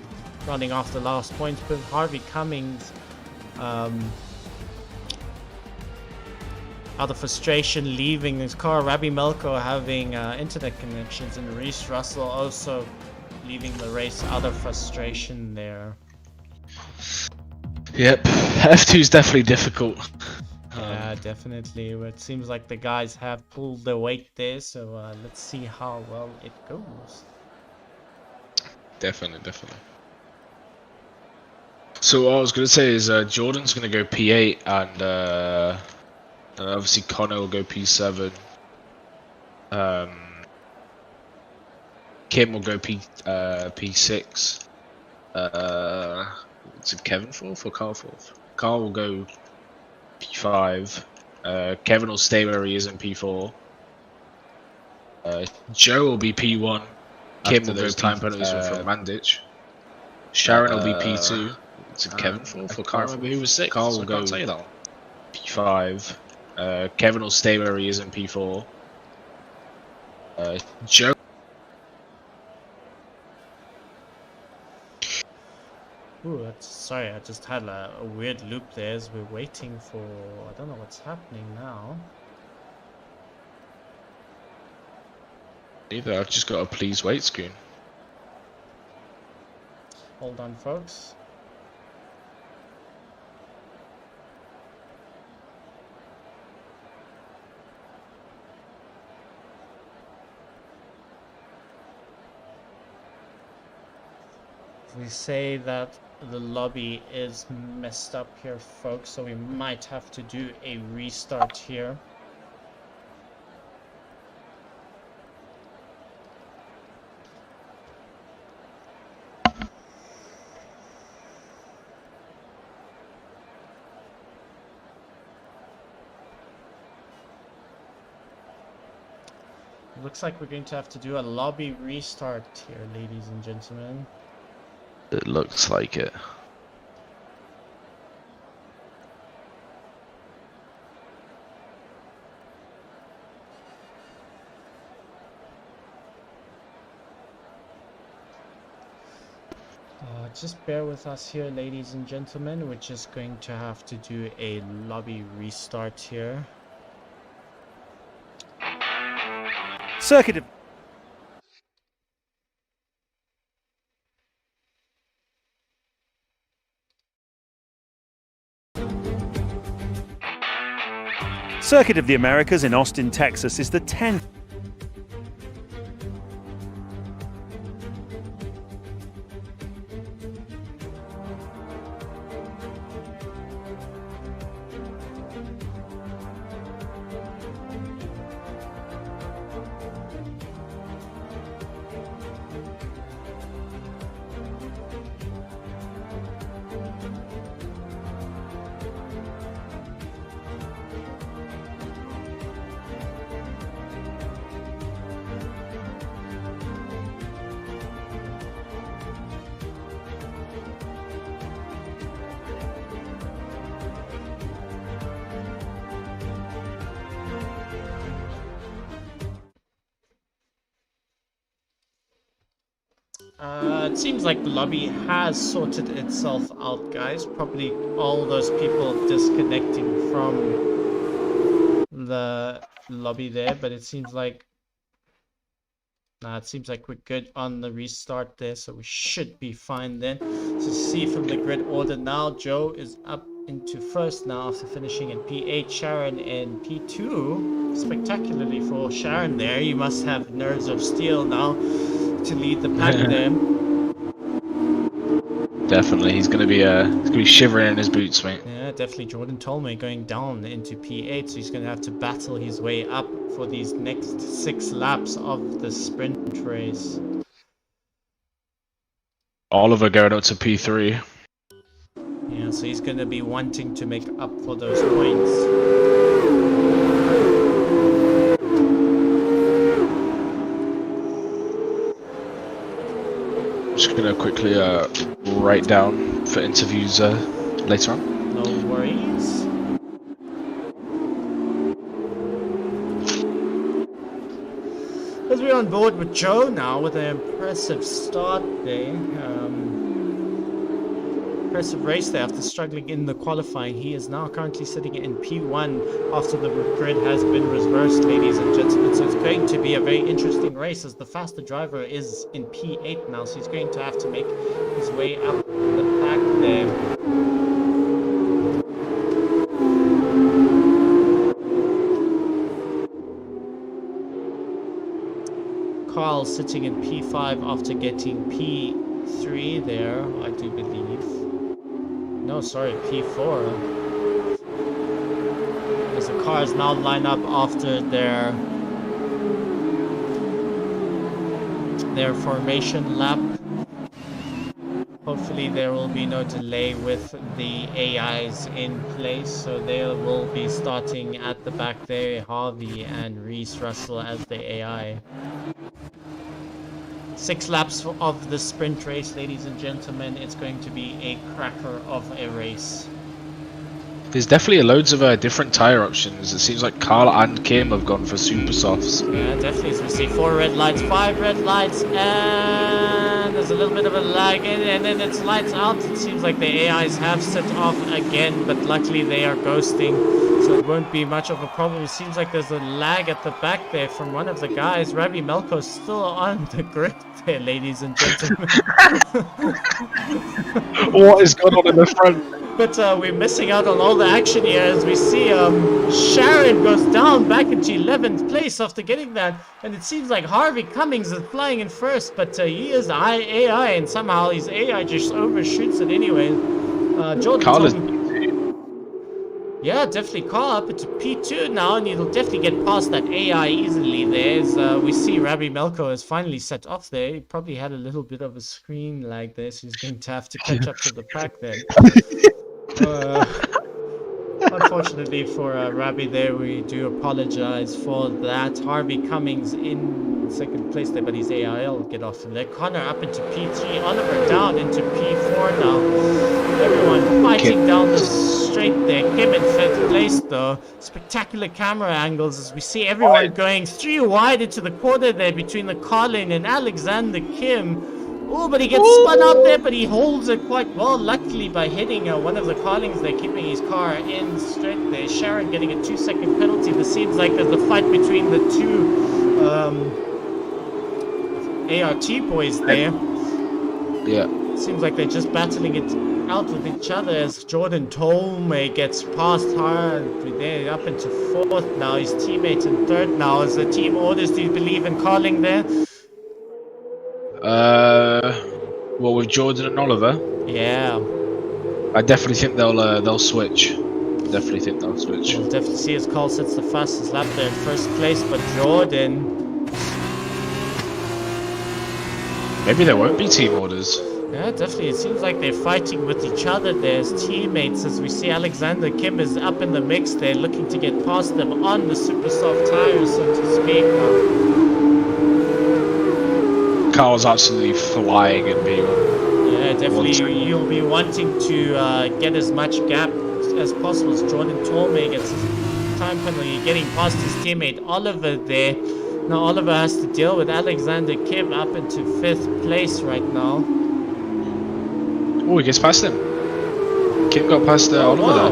running off the last points, but Harvey Cummings out of frustration leaving his car. Rabbi Melko having internet connections, and Reese Russell also leaving the race out of frustration there. Yep, F2 is definitely difficult. Yeah, definitely. It seems like the guys have pulled their weight there, so let's see how well it goes. Definitely. So what I was going to say is Jordan's going to go P8, and obviously Connor will go P7. Kim will go P6. Is it Kevin fourth or Carl fourth? Carl will go P5. Kevin will stay where he is in P4. Joe will be P1. Kim will go time penalties from Mandich. Sharon will be P2. Is it Kevin fourth or Carl? I can't remember who was sixth. Carl will go P5. Kevin will stay where he is in P4. Joe. Ooh, sorry, I just had a weird loop there as we're waiting for... I don't know what's happening now. Either, I've just got a please wait screen. Hold on, folks. We say that the lobby is messed up here, folks, so we might have to do a restart here. Looks like we're going to have to do a lobby restart here, ladies and gentlemen. It looks like it. Just bear with us here, ladies and gentlemen. We're just going to have to do a lobby restart here. Circuit. Circuit of the Americas in Austin, Texas is the 10th. It seems like the lobby has sorted itself out, guys. Probably all those people disconnecting from the lobby there, but it seems like we're good on the restart there, so we should be fine then. So see from the grid order now, Joe is up into first now after finishing in P8, Sharon in P2. Spectacularly for Sharon there. You must have nerves of steel now to lead the pack there. Definitely, he's gonna be shivering in his boots, mate. Yeah, definitely. Jordan Tolmay going down into P8, so he's gonna have to battle his way up for these next 6 laps of the sprint race. Oliver going up to P3. Yeah, so he's gonna be wanting to make up for those points. Just gonna quickly write down for interviews later on. No worries. As we're on board with Joe now with an impressive start there. Impressive race there after struggling in the qualifying. He is now currently sitting in P1 after the grid has been reversed, ladies and gentlemen. So it's going to be a very interesting race as the faster driver is in P8 now. So he's going to have to make his way up the pack there. Carl sitting in P5 after getting P3 there, I do believe. No, sorry, P4. As the cars now line up after their formation lap. Hopefully there will be no delay with the AIs in place, so they will be starting at the back there, Harvey and Reese Russell as the AI. 6 laps of the sprint race, ladies and gentlemen. It's going to be a cracker of a race. There's definitely loads of different tyre options. It seems like Carl and Kim have gone for super softs. Yeah, definitely. As we see 4 red lights, 5 red lights, and there's a little bit of a lag in, and then it's lights out. It seems like the AIs have set off again, but luckily they are ghosting, so it won't be much of a problem. It seems like there's a lag at the back there from one of the guys. Ravi Melko's still on the grid there, ladies and gentlemen. What is going on in the front? But we're missing out on all the action here as we see Sharon goes down back into 11th place after getting that. And it seems like Harvey Cummings is flying in first, but he is AI and somehow his AI just overshoots it anyway. Jordan yeah, definitely Carl up into P2 now, and he'll definitely get past that AI easily there. As we see Ravi Melko has finally set off there. He probably had a little bit of a screen lag there, so he's going to have to catch up to the pack then. Unfortunately for Ravi there, we do apologize for that. Harvey Cummings in second place there, but his AI will get off from there. Connor up into P3, Oliver down into P4 now. Everyone fighting down the straight there. Kim in fifth place though. Spectacular camera angles as we see everyone going 3 wide into the corner there between the Colin and Alexander Kim. Oh, but he gets spun out there, but he holds it quite well, luckily by hitting one of the Collings there, keeping his car in straight there. Sharon getting a 2-second penalty. This seems like there's a fight between the two ART boys there. Yeah. Seems like they're just battling it out with each other as Jordan Tolmay gets past hard. They're up into 4th now. His teammate in 3rd now. As the team orders, do you believe in calling there? Well, with Jordan and Oliver? Yeah. I definitely think they'll switch. Definitely think they'll switch. We'll definitely see as Carl sets the fastest lap there in first place, but Jordan... Maybe there won't be team orders. Yeah, definitely. It seems like they're fighting with each other there as teammates, as we see Alexander Kim is up in the mix there, looking to get past them on the super soft tires, so to speak. Carl's absolutely flying in B1. Yeah, definitely. You'll be wanting to get as much gap as possible as Jordan Tolmay gets his time penalty, getting past his teammate Oliver there. Now Oliver has to deal with Alexander Kim up into 5th place right now. Oh, he gets past him. Kim got past Oliver there.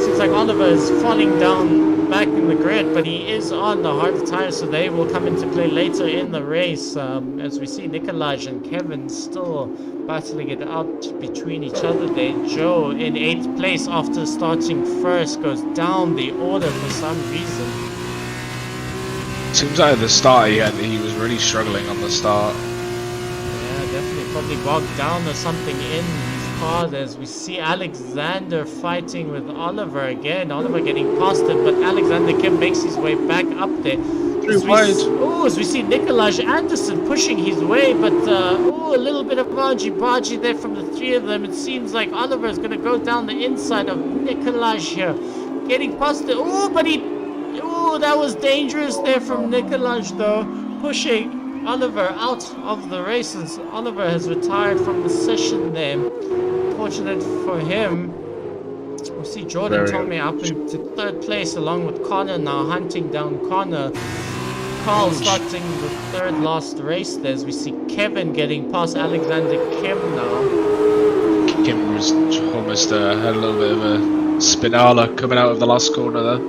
Seems like Oliver is falling down back in the grid, but he is on the harder tires, so they will come into play later in the race. As we see Nikolaj and Kevin still battling it out between each other there. Joe in 8th place after starting first goes down the order for some reason. Seems like at the start he was really struggling on the start. Yeah, definitely probably bogged down or something in his car as we see Alexander fighting with Oliver again. Oliver getting past him, but Alexander Kim makes his way back up there. As we see Nikolaj Anderson pushing his way, but a little bit of argy-bargy there from the three of them. It seems like Oliver is going to go down the inside of Nikolaj here. Getting past the... that was dangerous there from Nikolaj though. Pushing Oliver out of the races. Oliver has retired from the session there. Fortunate for him. We see Jordan Tommy up into 3rd place along with Connor now hunting down Connor. Carl starting the 3rd last race there as we see Kevin getting past Alexander Kim now. Kim was almost had a little bit of a spinala coming out of the last corner there.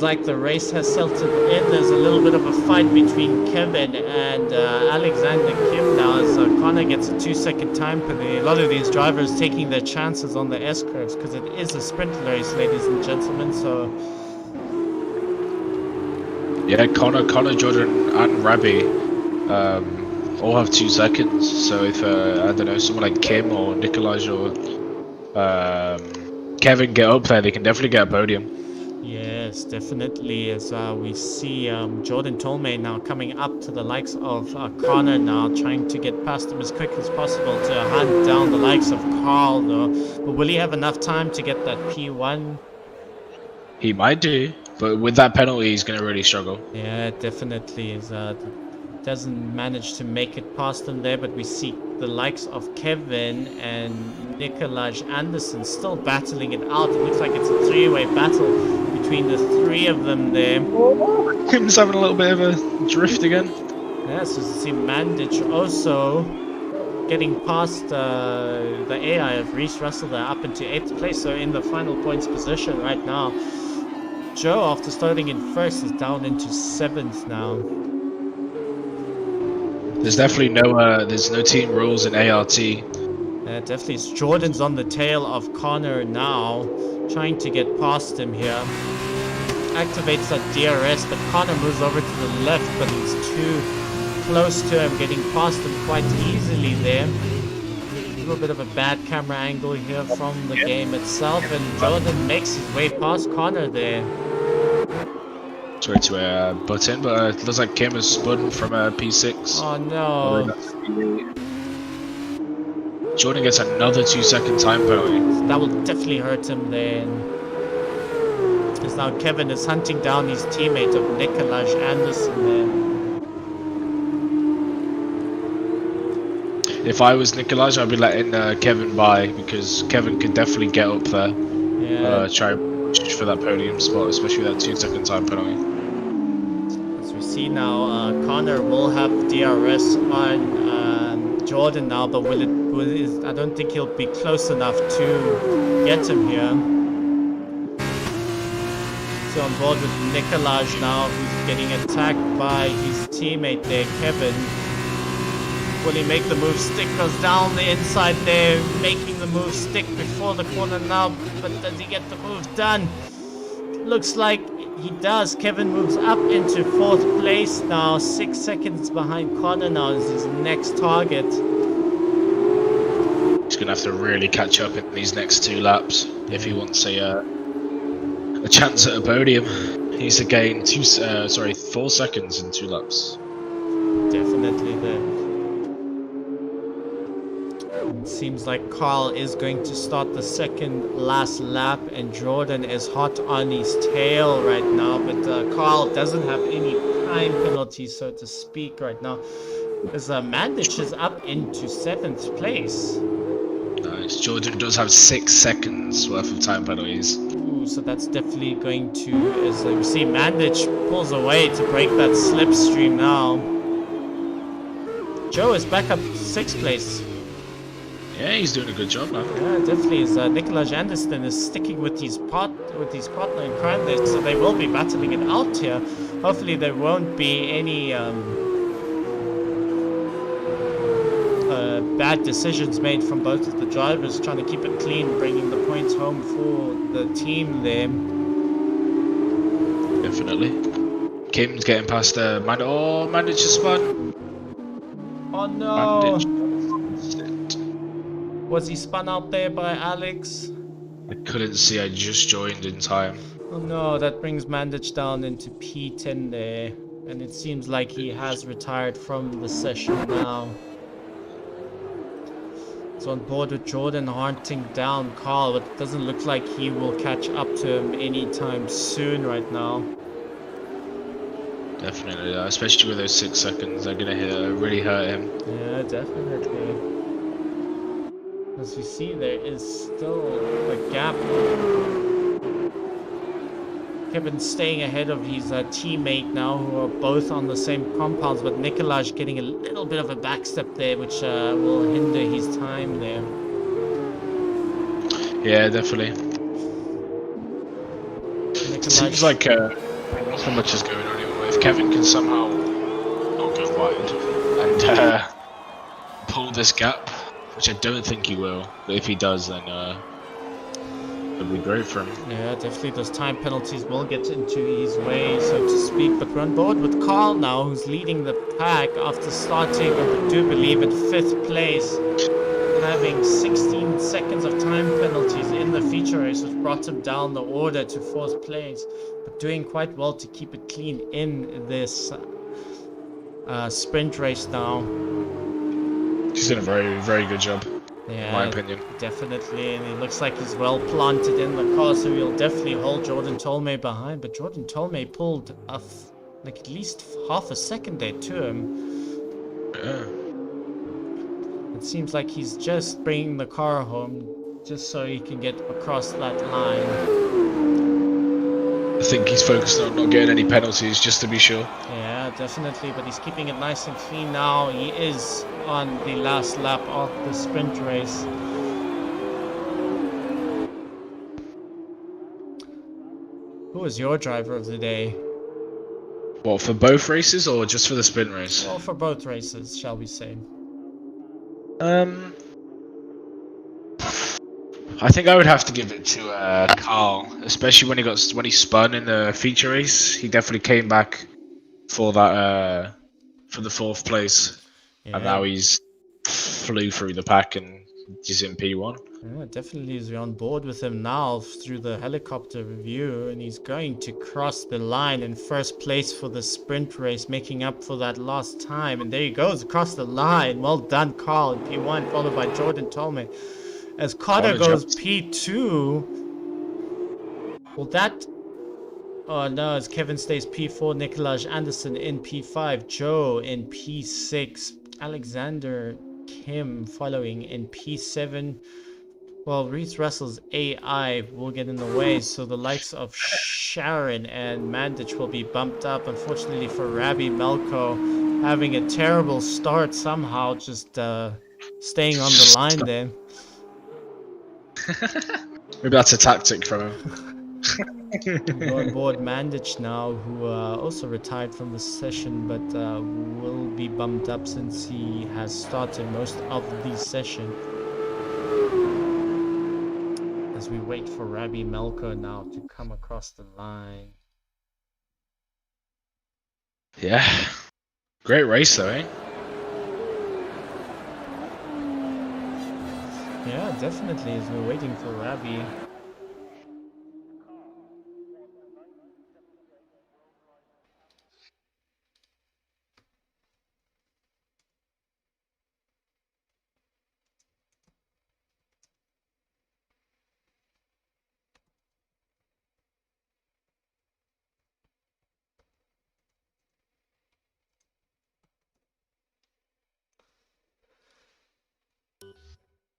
Like the race has settled in. There's a little bit of a fight between Kevin and Alexander Kim now as Connor gets a 2-second time penalty. A lot of these drivers taking their chances on the S-curves because it is a sprint race, ladies and gentlemen. So yeah, Connor, Jordan and Rabbi all have 2 seconds. So if I don't know, someone like Kim or Nikolaj or Kevin get up there, they can definitely get a podium. Yes, definitely. As we see Jordan Tolmay now coming up to the likes of Connor now, trying to get past him as quick as possible to hunt down the likes of Carl though. But will he have enough time to get that P1? He might do, but with that penalty he's going to really struggle. Yeah, definitely. Is doesn't manage to make it past them there, but we see the likes of Kevin and Nikolaj Anderson still battling it out. It looks like it's a 3-way battle between the 3 of them there. Kim's having a little bit of a drift again. Yeah, so you see Mandich also getting past the AI of Reese Russell there up into 8th place, so in the final points position right now. Joe, after starting in 1st, is down into 7th now. There's definitely there's no team rules in ART. Yeah, definitely. Jordan's on the tail of Connor now, trying to get past him here. Activates that DRS, but Connor moves over to the left, but he's too close to him, getting past him quite easily there. A little bit of a bad camera angle here from the game itself, and Jordan makes his way past Connor there. Sorry to butt in, but it looks like Kim has spun from P6. Oh no. Jordan gets another 2-second time penalty. That will definitely hurt him then. Because now Kevin is hunting down his teammate of Nikolaj Anderson there. If I was Nikolaj, I'd be letting Kevin by, because Kevin could definitely get up there. Yeah. Try push for that podium spot, especially with that 2-second time penalty. As we see now, Connor will have DRS on Jordan now, but I don't think he'll be close enough to get him here. So on board with Nikolaj now, who's getting attacked by his teammate there, Kevin. Will he make the move stick? Goes down the inside there, making the move stick before the corner now, but does he get the move done? Looks like he does. Kevin moves up into 4th place now, 6 seconds behind Connor now is his next target. He's going to have to really catch up in these next 2 laps if he wants a chance at a podium. He needs to gain 4 seconds in 2 laps. Definitely there. It seems like Carl is going to start the second last lap, and Jordan is hot on his tail right now, but Carl doesn't have any time penalty, so to speak, right now, as Mandich is up into 7th place. Nice. Jordan does have 6 seconds worth of time penalties. Ooh, so that's definitely going to, as we see, Mandich pulls away to break that slipstream now. Joe is back up 6th place. Yeah, he's doing a good job now. Yeah, definitely. Is Nicolas Anderson is sticking with his partner in crime there, so they will be battling it out here. Hopefully, there won't be any bad decisions made from both of the drivers, trying to keep it clean, bringing the points home for the team there. Definitely. Kim's getting past Mandich has spun. Oh no! Mandich. Was he spun out there by Alex? I couldn't see, I just joined in time. Oh no, that brings Mandich down into P10 there. And it seems like he has retired from the session now. He's on board with Jordan, hunting down Carl, but it doesn't look like he will catch up to him anytime soon right now. Definitely, especially with those 6 seconds, they're gonna really hurt him. Yeah, definitely. As you see, there is still a gap. Kevin staying ahead of his teammate now, who are both on the same compounds, but Nikolaj getting a little bit of a backstep there, which will hinder his time there. Yeah, definitely. Seems like nothing much is going on anymore. If Kevin can somehow not go wide and pull this gap, which I don't think he will, but if he does, then it'll be great for him. Yeah, definitely those time penalties will get into his way, so to speak. But we're on board with Carl now, who's leading the pack after starting, I do believe, at 5th place, having 16 seconds of time penalties in the feature race, which brought him down the order to 4th place, but doing quite well to keep it clean in this sprint race now. He's done a very, very good job, yeah, in my opinion. Definitely, and it looks like he's well planted in the car, so he'll definitely hold Jordan Tolmay behind. But Jordan Tolmay pulled like at least half a second there to him. Yeah. It seems like he's just bringing the car home just so he can get across that line. I think he's focused on not getting any penalties, just to be sure. Yeah, definitely, but he's keeping it nice and clean now. He is on the last lap of the sprint race. Who was your driver of the day? What, for both races or just for the sprint race? Well, for both races, shall we say. I think I would have to give it to Carl, especially when he spun in the feature race. He definitely came back for that for the 4th place, Yeah. and now he's flew through the pack and he's in P1. Yeah, definitely is on board with him now through the helicopter view, and he's going to cross the line in 1st place for the sprint race, making up for that lost time. And there he goes across the line. Well done, Carl, in P1, followed by Jordan Tolmay. As Carter goes P2, well, that... Oh no, as Kevin stays P4, Nikolaj Anderson in P5, Joe in P6, Alexander Kim following in P7. Well, Reese Russell's AI will get in the way, so the likes of Sharon and Mandich will be bumped up. Unfortunately for Rabbi Melko, having a terrible start somehow, just staying on the line there. Maybe that's a tactic from him. Go on board Mandich now, who also retired from the session, but will be bumped up since he has started most of the session. As we wait for Rabbi Melko now to come across the line. Yeah. Great race though, eh? Yeah, definitely, as we're waiting for Rabbi.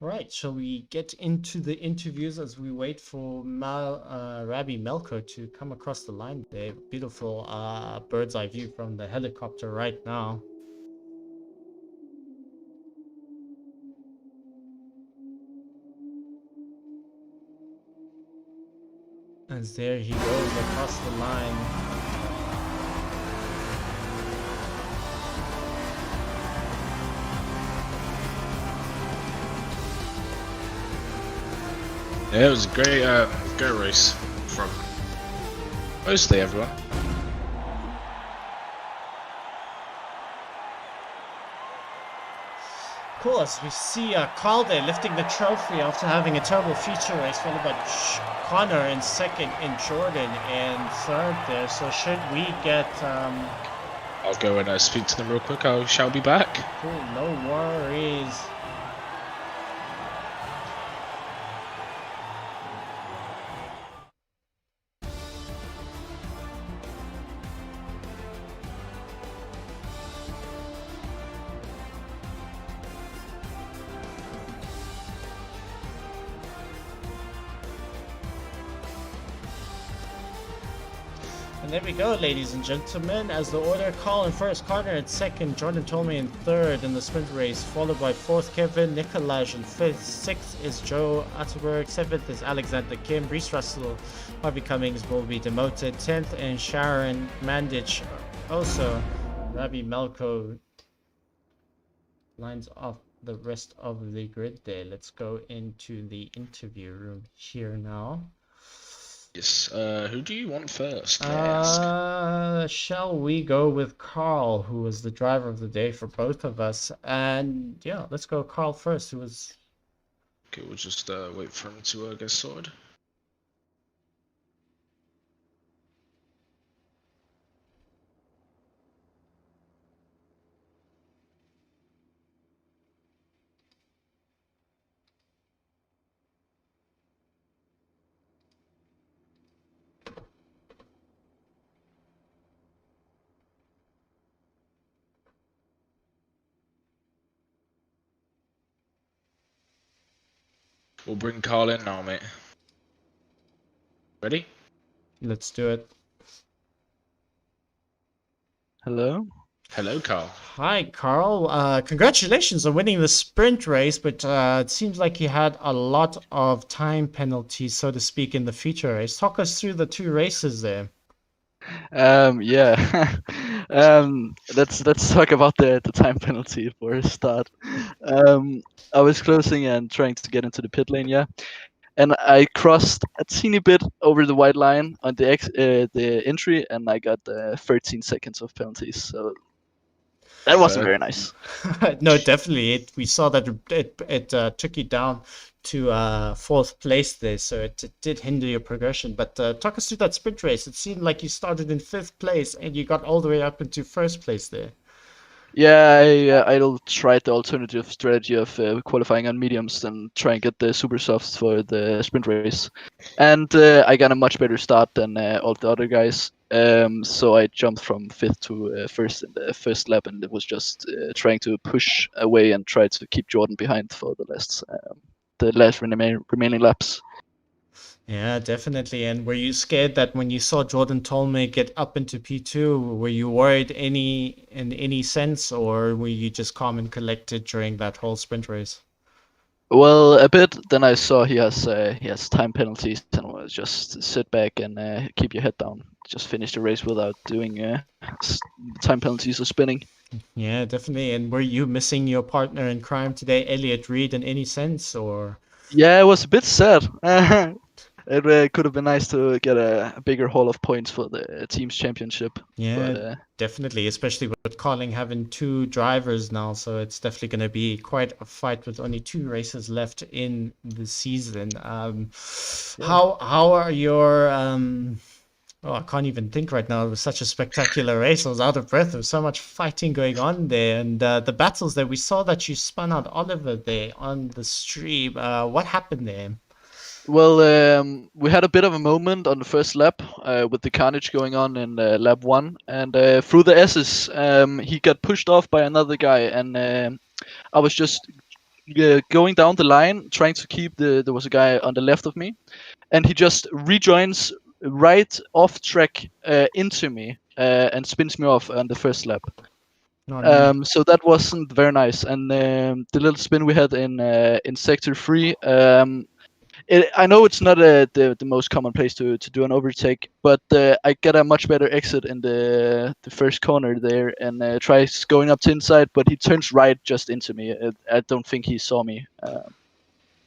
Right, shall we get into the interviews as we wait for Rabbi Melko to come across the line there? Beautiful bird's eye view from the helicopter right now. As there he goes across the line. Yeah, it was a great race from mostly everyone. Cool, as we see Carl there lifting the trophy after having a terrible feature race, followed by Connor in second and Jordan in third there. So should we get... I'll go and speak to them real quick. I shall be back. Cool, no worries. And there we go, ladies and gentlemen, as the order: Carl in first, Connor in second, Jordan Tolmie in third in the sprint race, followed by fourth Kevin, Nikolaj in fifth, sixth is Joe Atterberg, seventh is Alexander Kim, Reese Russell, Harvey Cummings will be demoted, 10th and Sharon Mandich, also Rabbi Melko lines off the rest of the grid there. Let's go into the interview room here now. Yes, who do you want first? Shall we go with Carl, who was the driver of the day for both of us? And yeah, let's go Carl first, who was... Okay, we'll just wait for him to get sorted. We'll bring Carl in now, mate. Ready? Let's do it. Hello? Hello, Carl. Hi, Carl. Congratulations on winning the sprint race, but it seems like you had a lot of time penalties, so to speak, in the feature race. Talk us through the two races there. Yeah. Let's talk about the time penalty for a start. I was closing and trying to get into the pit lane, yeah, and I crossed a teeny bit over the white line on the entry, and I got 13 seconds of penalties. So that wasn't very nice. No, definitely. We saw that it took you down to fourth place there, so it did hinder your progression. But talk us through that sprint race. It seemed like you started in fifth place and you got all the way up into first place there. Yeah, I tried the alternative strategy of qualifying on mediums and try and get the super softs for the sprint race. And I got a much better start than all the other guys. So I jumped from fifth to first in the first lap, and it was just trying to push away and try to keep Jordan behind for the last remaining laps. Yeah, definitely. And were you scared that when you saw Jordan Tolmie get up into P2, were you worried in any sense, or were you just calm and collected during that whole sprint race? Well, a bit. Then I saw he has time penalties, and was just sit back and keep your head down. Just finish the race without doing time penalties or spinning. Yeah, definitely. And were you missing your partner in crime today, Elliot Reed, in any sense, or? Yeah, it was a bit sad. It could have been nice to get a bigger haul of points for the team's championship. Yeah, but, definitely, especially with Carling having two drivers now, so it's definitely going to be quite a fight with only two races left in the season. How are your oh, I can't even think right now. It was such a spectacular race. I was out of breath. There was so much fighting going on there, and the battles there. We saw that you spun out Oliver there on the stream. What happened there? Well, we had a bit of a moment on the first lap with the carnage going on in lap 1, and through the S's, he got pushed off by another guy, and I was just going down the line, trying to keep there was a guy on the left of me, and he just rejoins right off track into me and spins me off on the first lap. So that wasn't very nice. And the little spin we had in sector 3, I know it's not the most common place to do an overtake, but I get a much better exit in the first corner there, and tries going up to inside, but he turns right just into me. I don't think he saw me.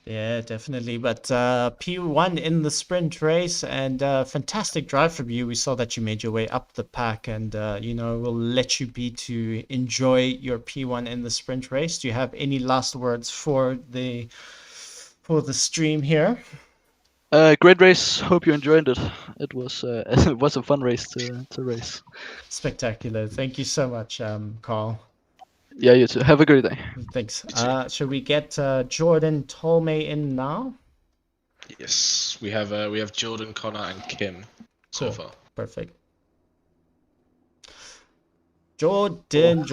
Yeah, definitely. But P1 in the sprint race, and fantastic drive from you. We saw that you made your way up the pack, and we'll let you be to enjoy your P1 in the sprint race. Do you have any last words for the stream here? Great race. Hope you enjoyed it. It was it was a fun race to race. Spectacular. Thank you so much, Carl. Yeah, you too. Have a great day. Thanks. Should we get Jordan Tolmay in now? Yes, we have Jordan, Connor, and Kim so far. Perfect. Jordan.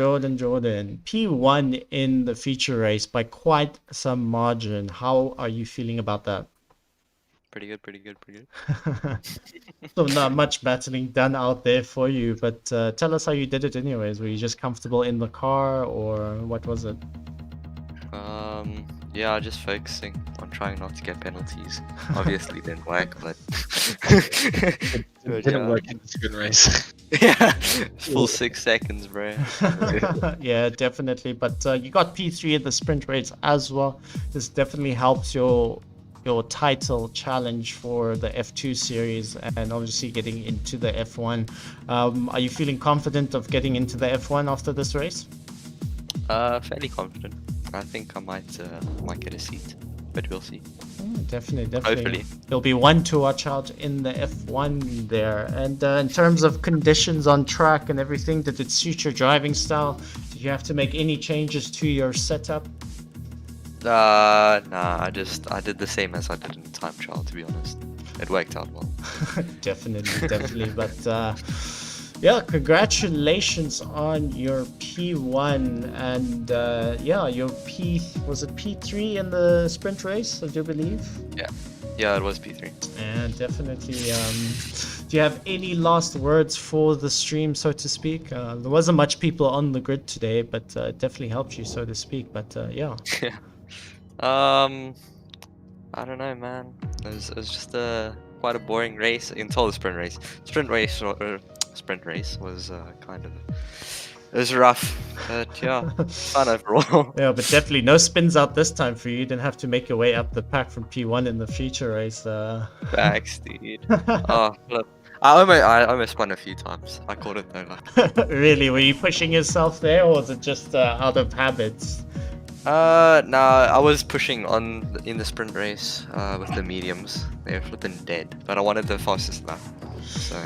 P1 in the feature race by quite some margin. How are you feeling about that? Pretty good. So not much battling done out there for you, but tell us how you did it anyways. Were you just comfortable in the car, or what was it? Yeah, just focusing on trying not to get penalties. Obviously didn't work, but it didn't work in the sprint race. Yeah, full 6 seconds, bro. Yeah, definitely. But you got P3 in the sprint race as well. This definitely helps your title challenge for the F2 series, and obviously getting into the F1. Are you feeling confident of getting into the F1 after this race? Fairly confident. I think I might get a seat, but we'll see. Definitely. Hopefully. There'll be one to watch out in the F1 there. And in terms of conditions on track and everything, did it suit your driving style? Did you have to make any changes to your setup? Nah, I did the same as I did in time trial, to be honest. It worked out well. Definitely. But yeah, congratulations on your P1, and your was it P3 in the sprint race, I do believe? Yeah, it was P3. And definitely, do you have any last words for the stream, so to speak? There wasn't much people on the grid today, but it definitely helped you, so to speak. But yeah. I don't know, man. It was just quite a boring race until the sprint race. Sprint race was it was rough, but yeah, fun overall. Yeah, but definitely no spins out this time for you. You didn't have to make your way up the pack from P1 in the feature race. Facts, dude. Oh, look. I almost spun a few times. I caught it though. Really? Were you pushing yourself there, or was it just out of habits? No, I was pushing in the sprint race with the mediums. They were flipping dead, but I wanted the fastest lap. So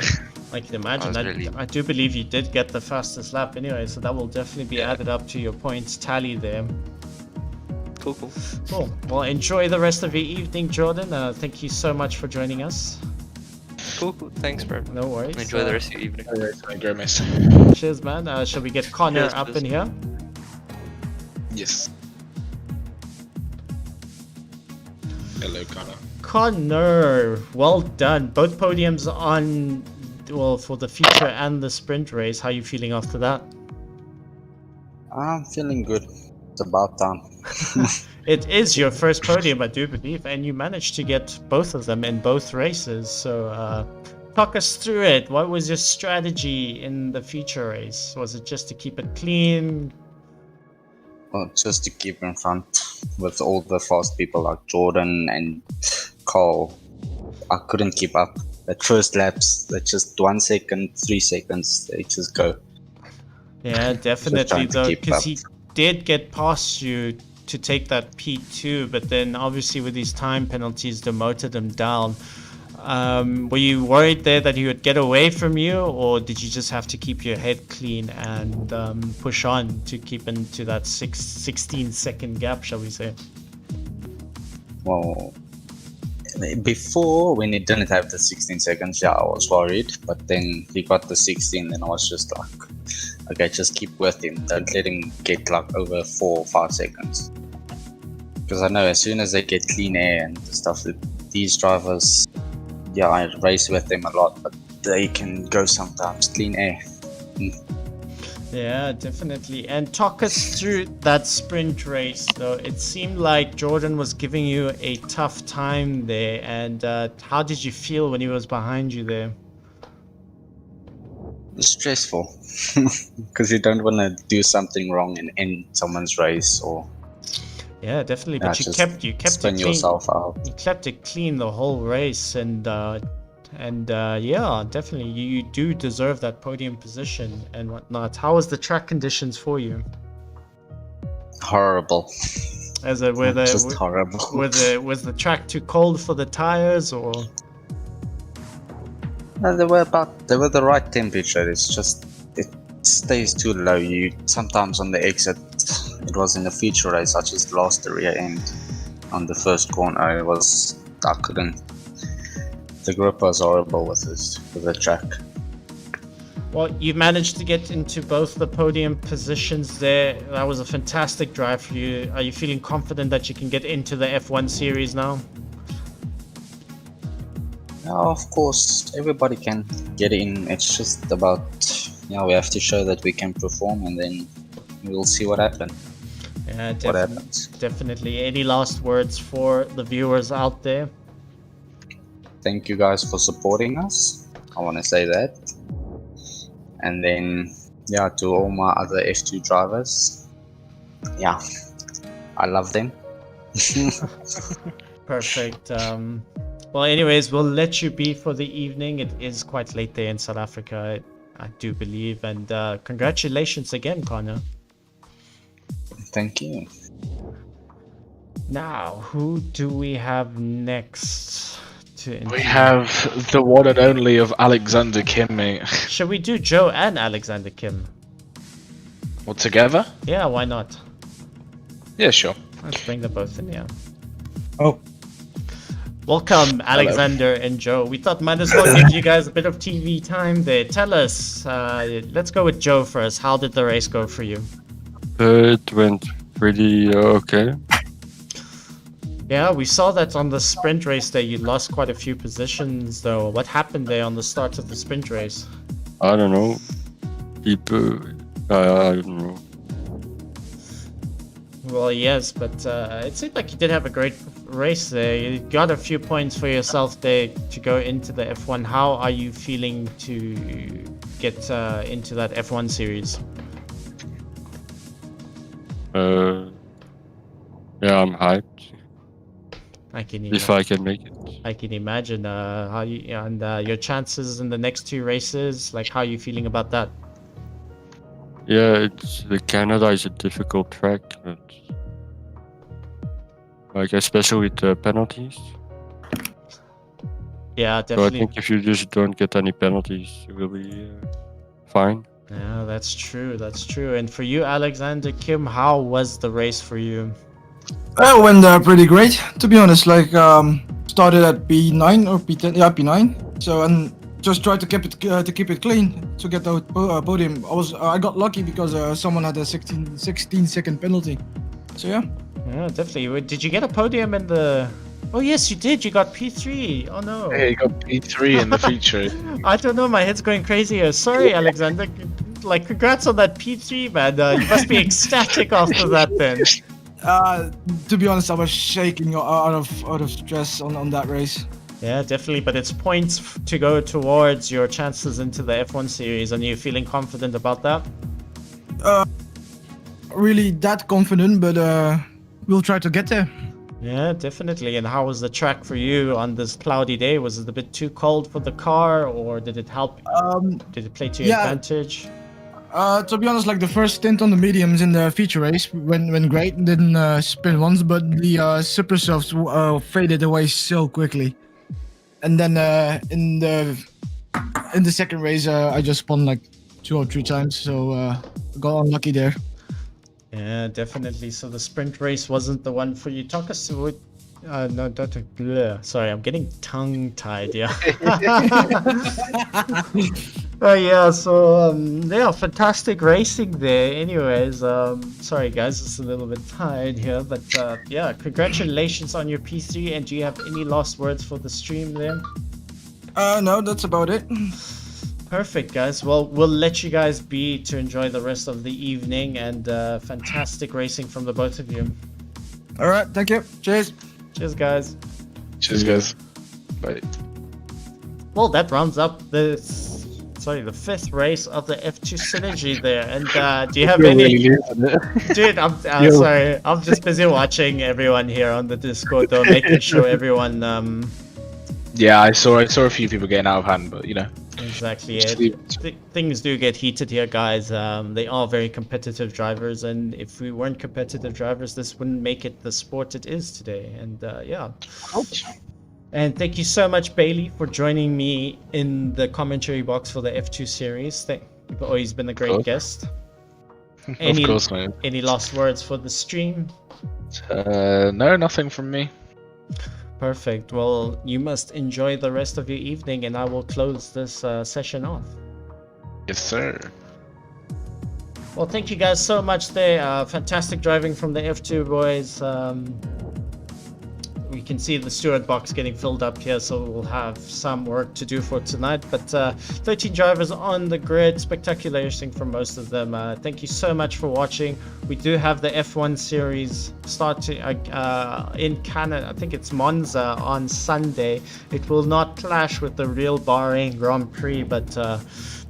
I can imagine. I do believe you did get the fastest lap anyway, so that will definitely be added up to your points tally there. Cool. Well, enjoy the rest of your evening, Jordan. Thank you so much for joining us. Cool. Thanks, bro. No worries. Enjoy the rest of your evening. Cheers, man. Shall we get Connor up in here? Yes. Hello, Connor. Connor, well done. Both podiums for the feature and the sprint race. How are you feeling after that? I'm feeling good. It's about time. It is your first podium, I do believe, and you managed to get both of them in both races. So talk us through it. What was your strategy in the feature race? Was it just to keep it clean? Well, just to keep in front with all the fast people like Jordan and Carl. I couldn't keep up. At first laps, that's just 1 second, 3 seconds, they just go. Yeah, definitely though, because he did get past you to take that P2, but then obviously with these time penalties, demoted him down. Were you worried there that he would get away from you, or did you just have to keep your head clean and push on to keep into that 16-second gap, shall we say? Well, before, when he didn't have the 16 seconds, I was worried, but then he got the 16, and I was just like, okay, just keep with him, don't let him get like over 4 or 5 seconds. Because I know as soon as they get clean air and stuff, these drivers, yeah, I race with them a lot, but they can go sometimes clean air. Yeah, definitely. And talk us through that sprint race, though. It seemed like Jordan was giving you a tough time there. And how did you feel when he was behind you there? Stressful, because you don't want to do something wrong and end someone's race, or yeah, definitely. But you just kept spin it clean. yourself out. You kept it clean the whole race, and yeah, definitely you do deserve that podium position and whatnot. How was the track conditions for you? Horrible. As a horrible. Was the track too cold for the tires, or? No, they were the right temperature. It's just it stays too low. You sometimes on the exit, it was in a feature race. I just lost the rear end on the first corner. I couldn't. The grip was horrible with the track. Well, you managed to get into both the podium positions there. That was a fantastic drive for you. Are you feeling confident that you can get into the F1 series now? Yeah, of course, everybody can get in. It's just about, we have to show that we can perform, and then we'll see what happens. Yeah, what happens. Definitely. Any last words for the viewers out there? Thank you guys for supporting us. I want to say that. And then, to all my other F2 drivers, I love them. Perfect. Well, anyways, we'll let you be for the evening. It is quite late there in South Africa, I do believe. And congratulations again, Connor. Thank you. Now, who do we have next? We have the one and only of Alexander Kim, mate. Should we do Joe and Alexander Kim? All together? Yeah, why not? Yeah, sure. Let's bring them both in, yeah. Oh. Welcome, Alexander and Joe. We thought might as well give you guys a bit of TV time there. Tell us, let's go with Joe first. How did the race go for you? It went pretty okay. Yeah, we saw that on the sprint race there. You lost quite a few positions, though. What happened there on the start of the sprint race? I don't know. People, I don't know. Well, yes, but it seemed like you did have a great race there. You got a few points for yourself there to go into the F1. How are you feeling to get into that F1 series? Yeah, I'm hyped. If I can make it. I can imagine how you and your chances in the next two races. Like, how are you feeling about that? Yeah, Canada is a difficult track, but like especially with the penalties. Yeah, definitely. So I think if you just don't get any penalties, it will be fine. Yeah, that's true. That's true. And for you, Alexander Kim, how was the race for you? It went pretty great, to be honest. Like, started at P9 or P10, yeah, P9. So and just tried to keep it clean to get the podium. I got lucky because someone had a 16 second penalty. So yeah. Yeah, definitely. Did you get a podium in the? Oh yes, you did. You got P3. Oh no. Yeah, you got P3 in the feature. I don't know. My head's going crazy here. Sorry, Alexander. Like, congrats on that P3, man. You must be ecstatic after that, then. To be honest, I was shaking out of stress on that race. Yeah, definitely. But it's points to go towards your chances into the F1 series. And you feeling confident about that? Really that confident, but we'll try to get there. Yeah, definitely. And how was the track for you on this cloudy day? Was it a bit too cold for the car, or did it help? Did it play to your advantage? To be honest, like the first stint on the mediums in the feature race went great. Didn't spin once, but the super softs faded away so quickly. And then in the second race, I just spun like 2 or 3 times, so got unlucky there. Yeah, definitely. So the sprint race wasn't the one for you. Talk us through. No, don't. Sorry, I'm getting tongue-tied. Yeah. Yeah, so yeah, fantastic racing there. Anyways, sorry guys, it's a little bit tired here, but yeah, congratulations on your P3. And do you have any last words for the stream there? No, that's about it. Perfect, guys. Well, we'll let you guys be to enjoy the rest of the evening, and fantastic racing from the both of you. All right, thank you. Cheers. Cheers, guys. Cheers, guys. Bye. Well, that rounds up the fifth race of the F2 Synergy there. And do you have any? Dude, I'm sorry. I'm just busy watching everyone here on the Discord, though, making sure everyone. Yeah, I saw a few people getting out of hand, but you know. Exactly. Things do get heated here, guys. They are very competitive drivers, and if we weren't competitive drivers, this wouldn't make it the sport it is today. And yeah. And thank you so much, Bailey, for joining me in the commentary box for the F2 series. You've always been a great guest. Of course, man. Any last words for the stream? No, nothing from me. Perfect. Well, you must enjoy the rest of your evening, and I will close this session off. Yes, sir. Well, thank you guys so much there. Fantastic driving from the F2 boys. We can see the steward box getting filled up here, so we'll have some work to do for tonight. But 13 drivers on the grid, spectacular racing from most of them. Thank you so much for watching. We do have the F1 series starting in Canada. I think it's Monza on Sunday. It will not clash with the real Bahrain Grand Prix, but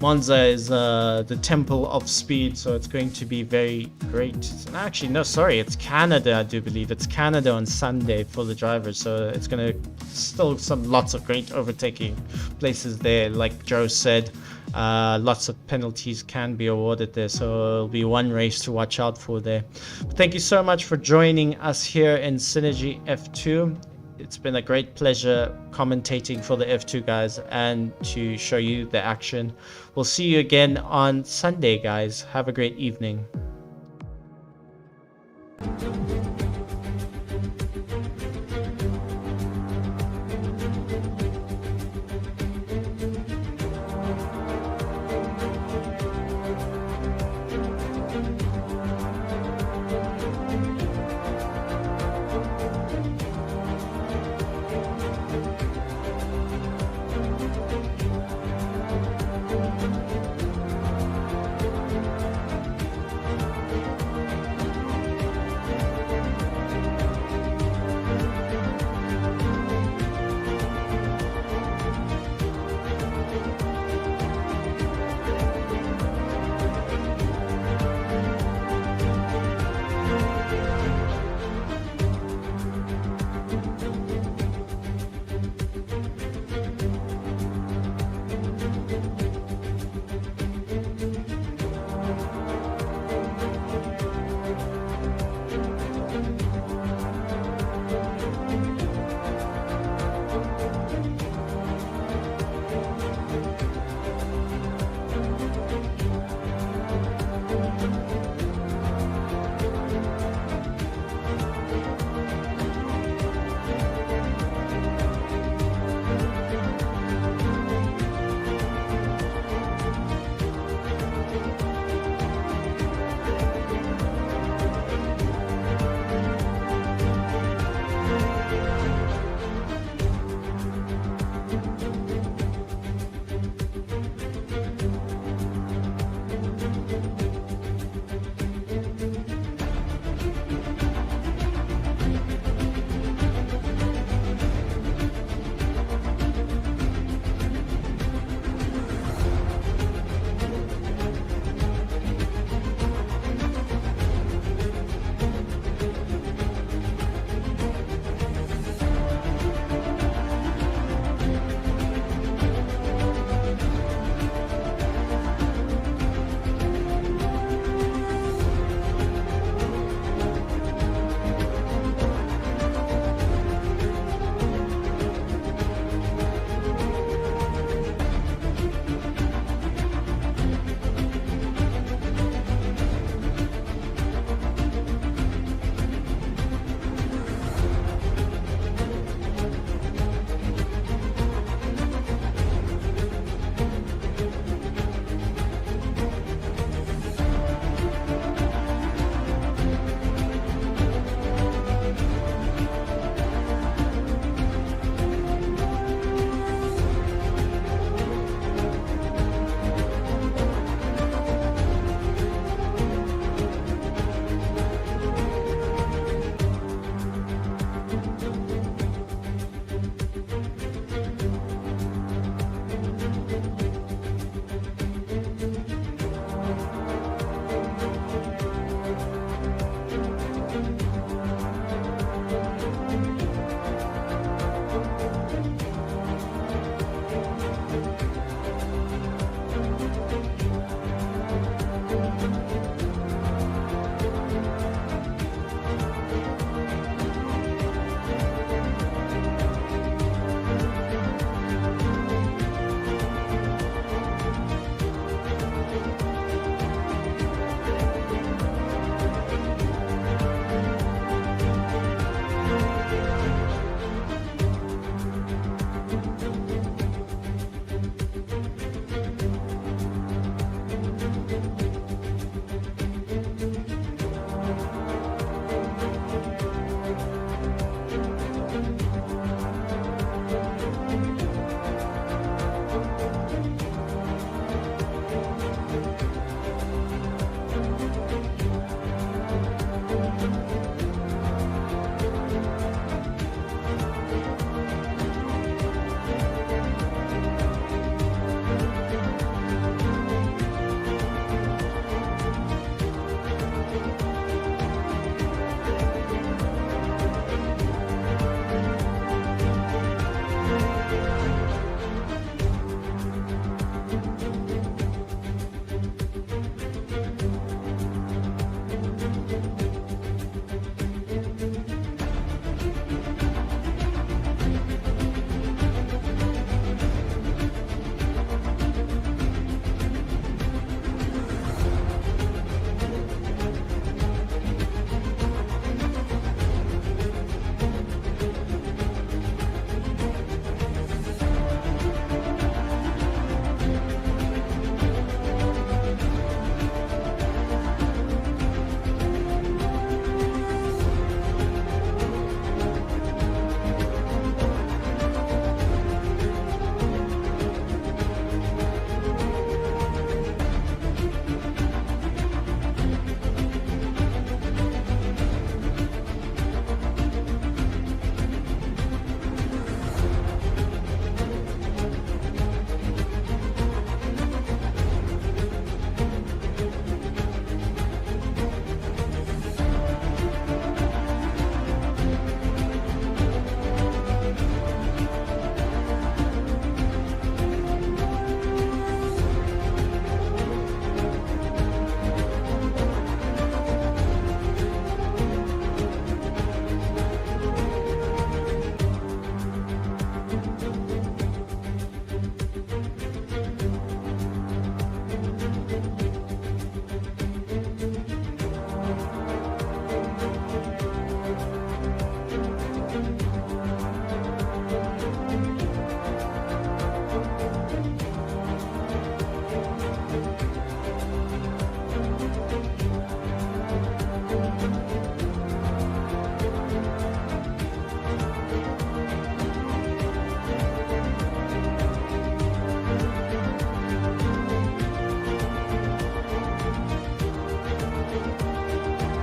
Monza is the temple of speed, so it's going to be very great. Actually, no, sorry, it's Canada, I do believe. It's Canada on Sunday for the drivers, so it's going to still lots of great overtaking places there. Like Joe said, lots of penalties can be awarded there, so it'll be one race to watch out for there. But thank you so much for joining us here in Synergy F2. It's been a great pleasure commentating for the F2 guys and to show you the action. We'll see you again on Sunday, guys. Have a great evening.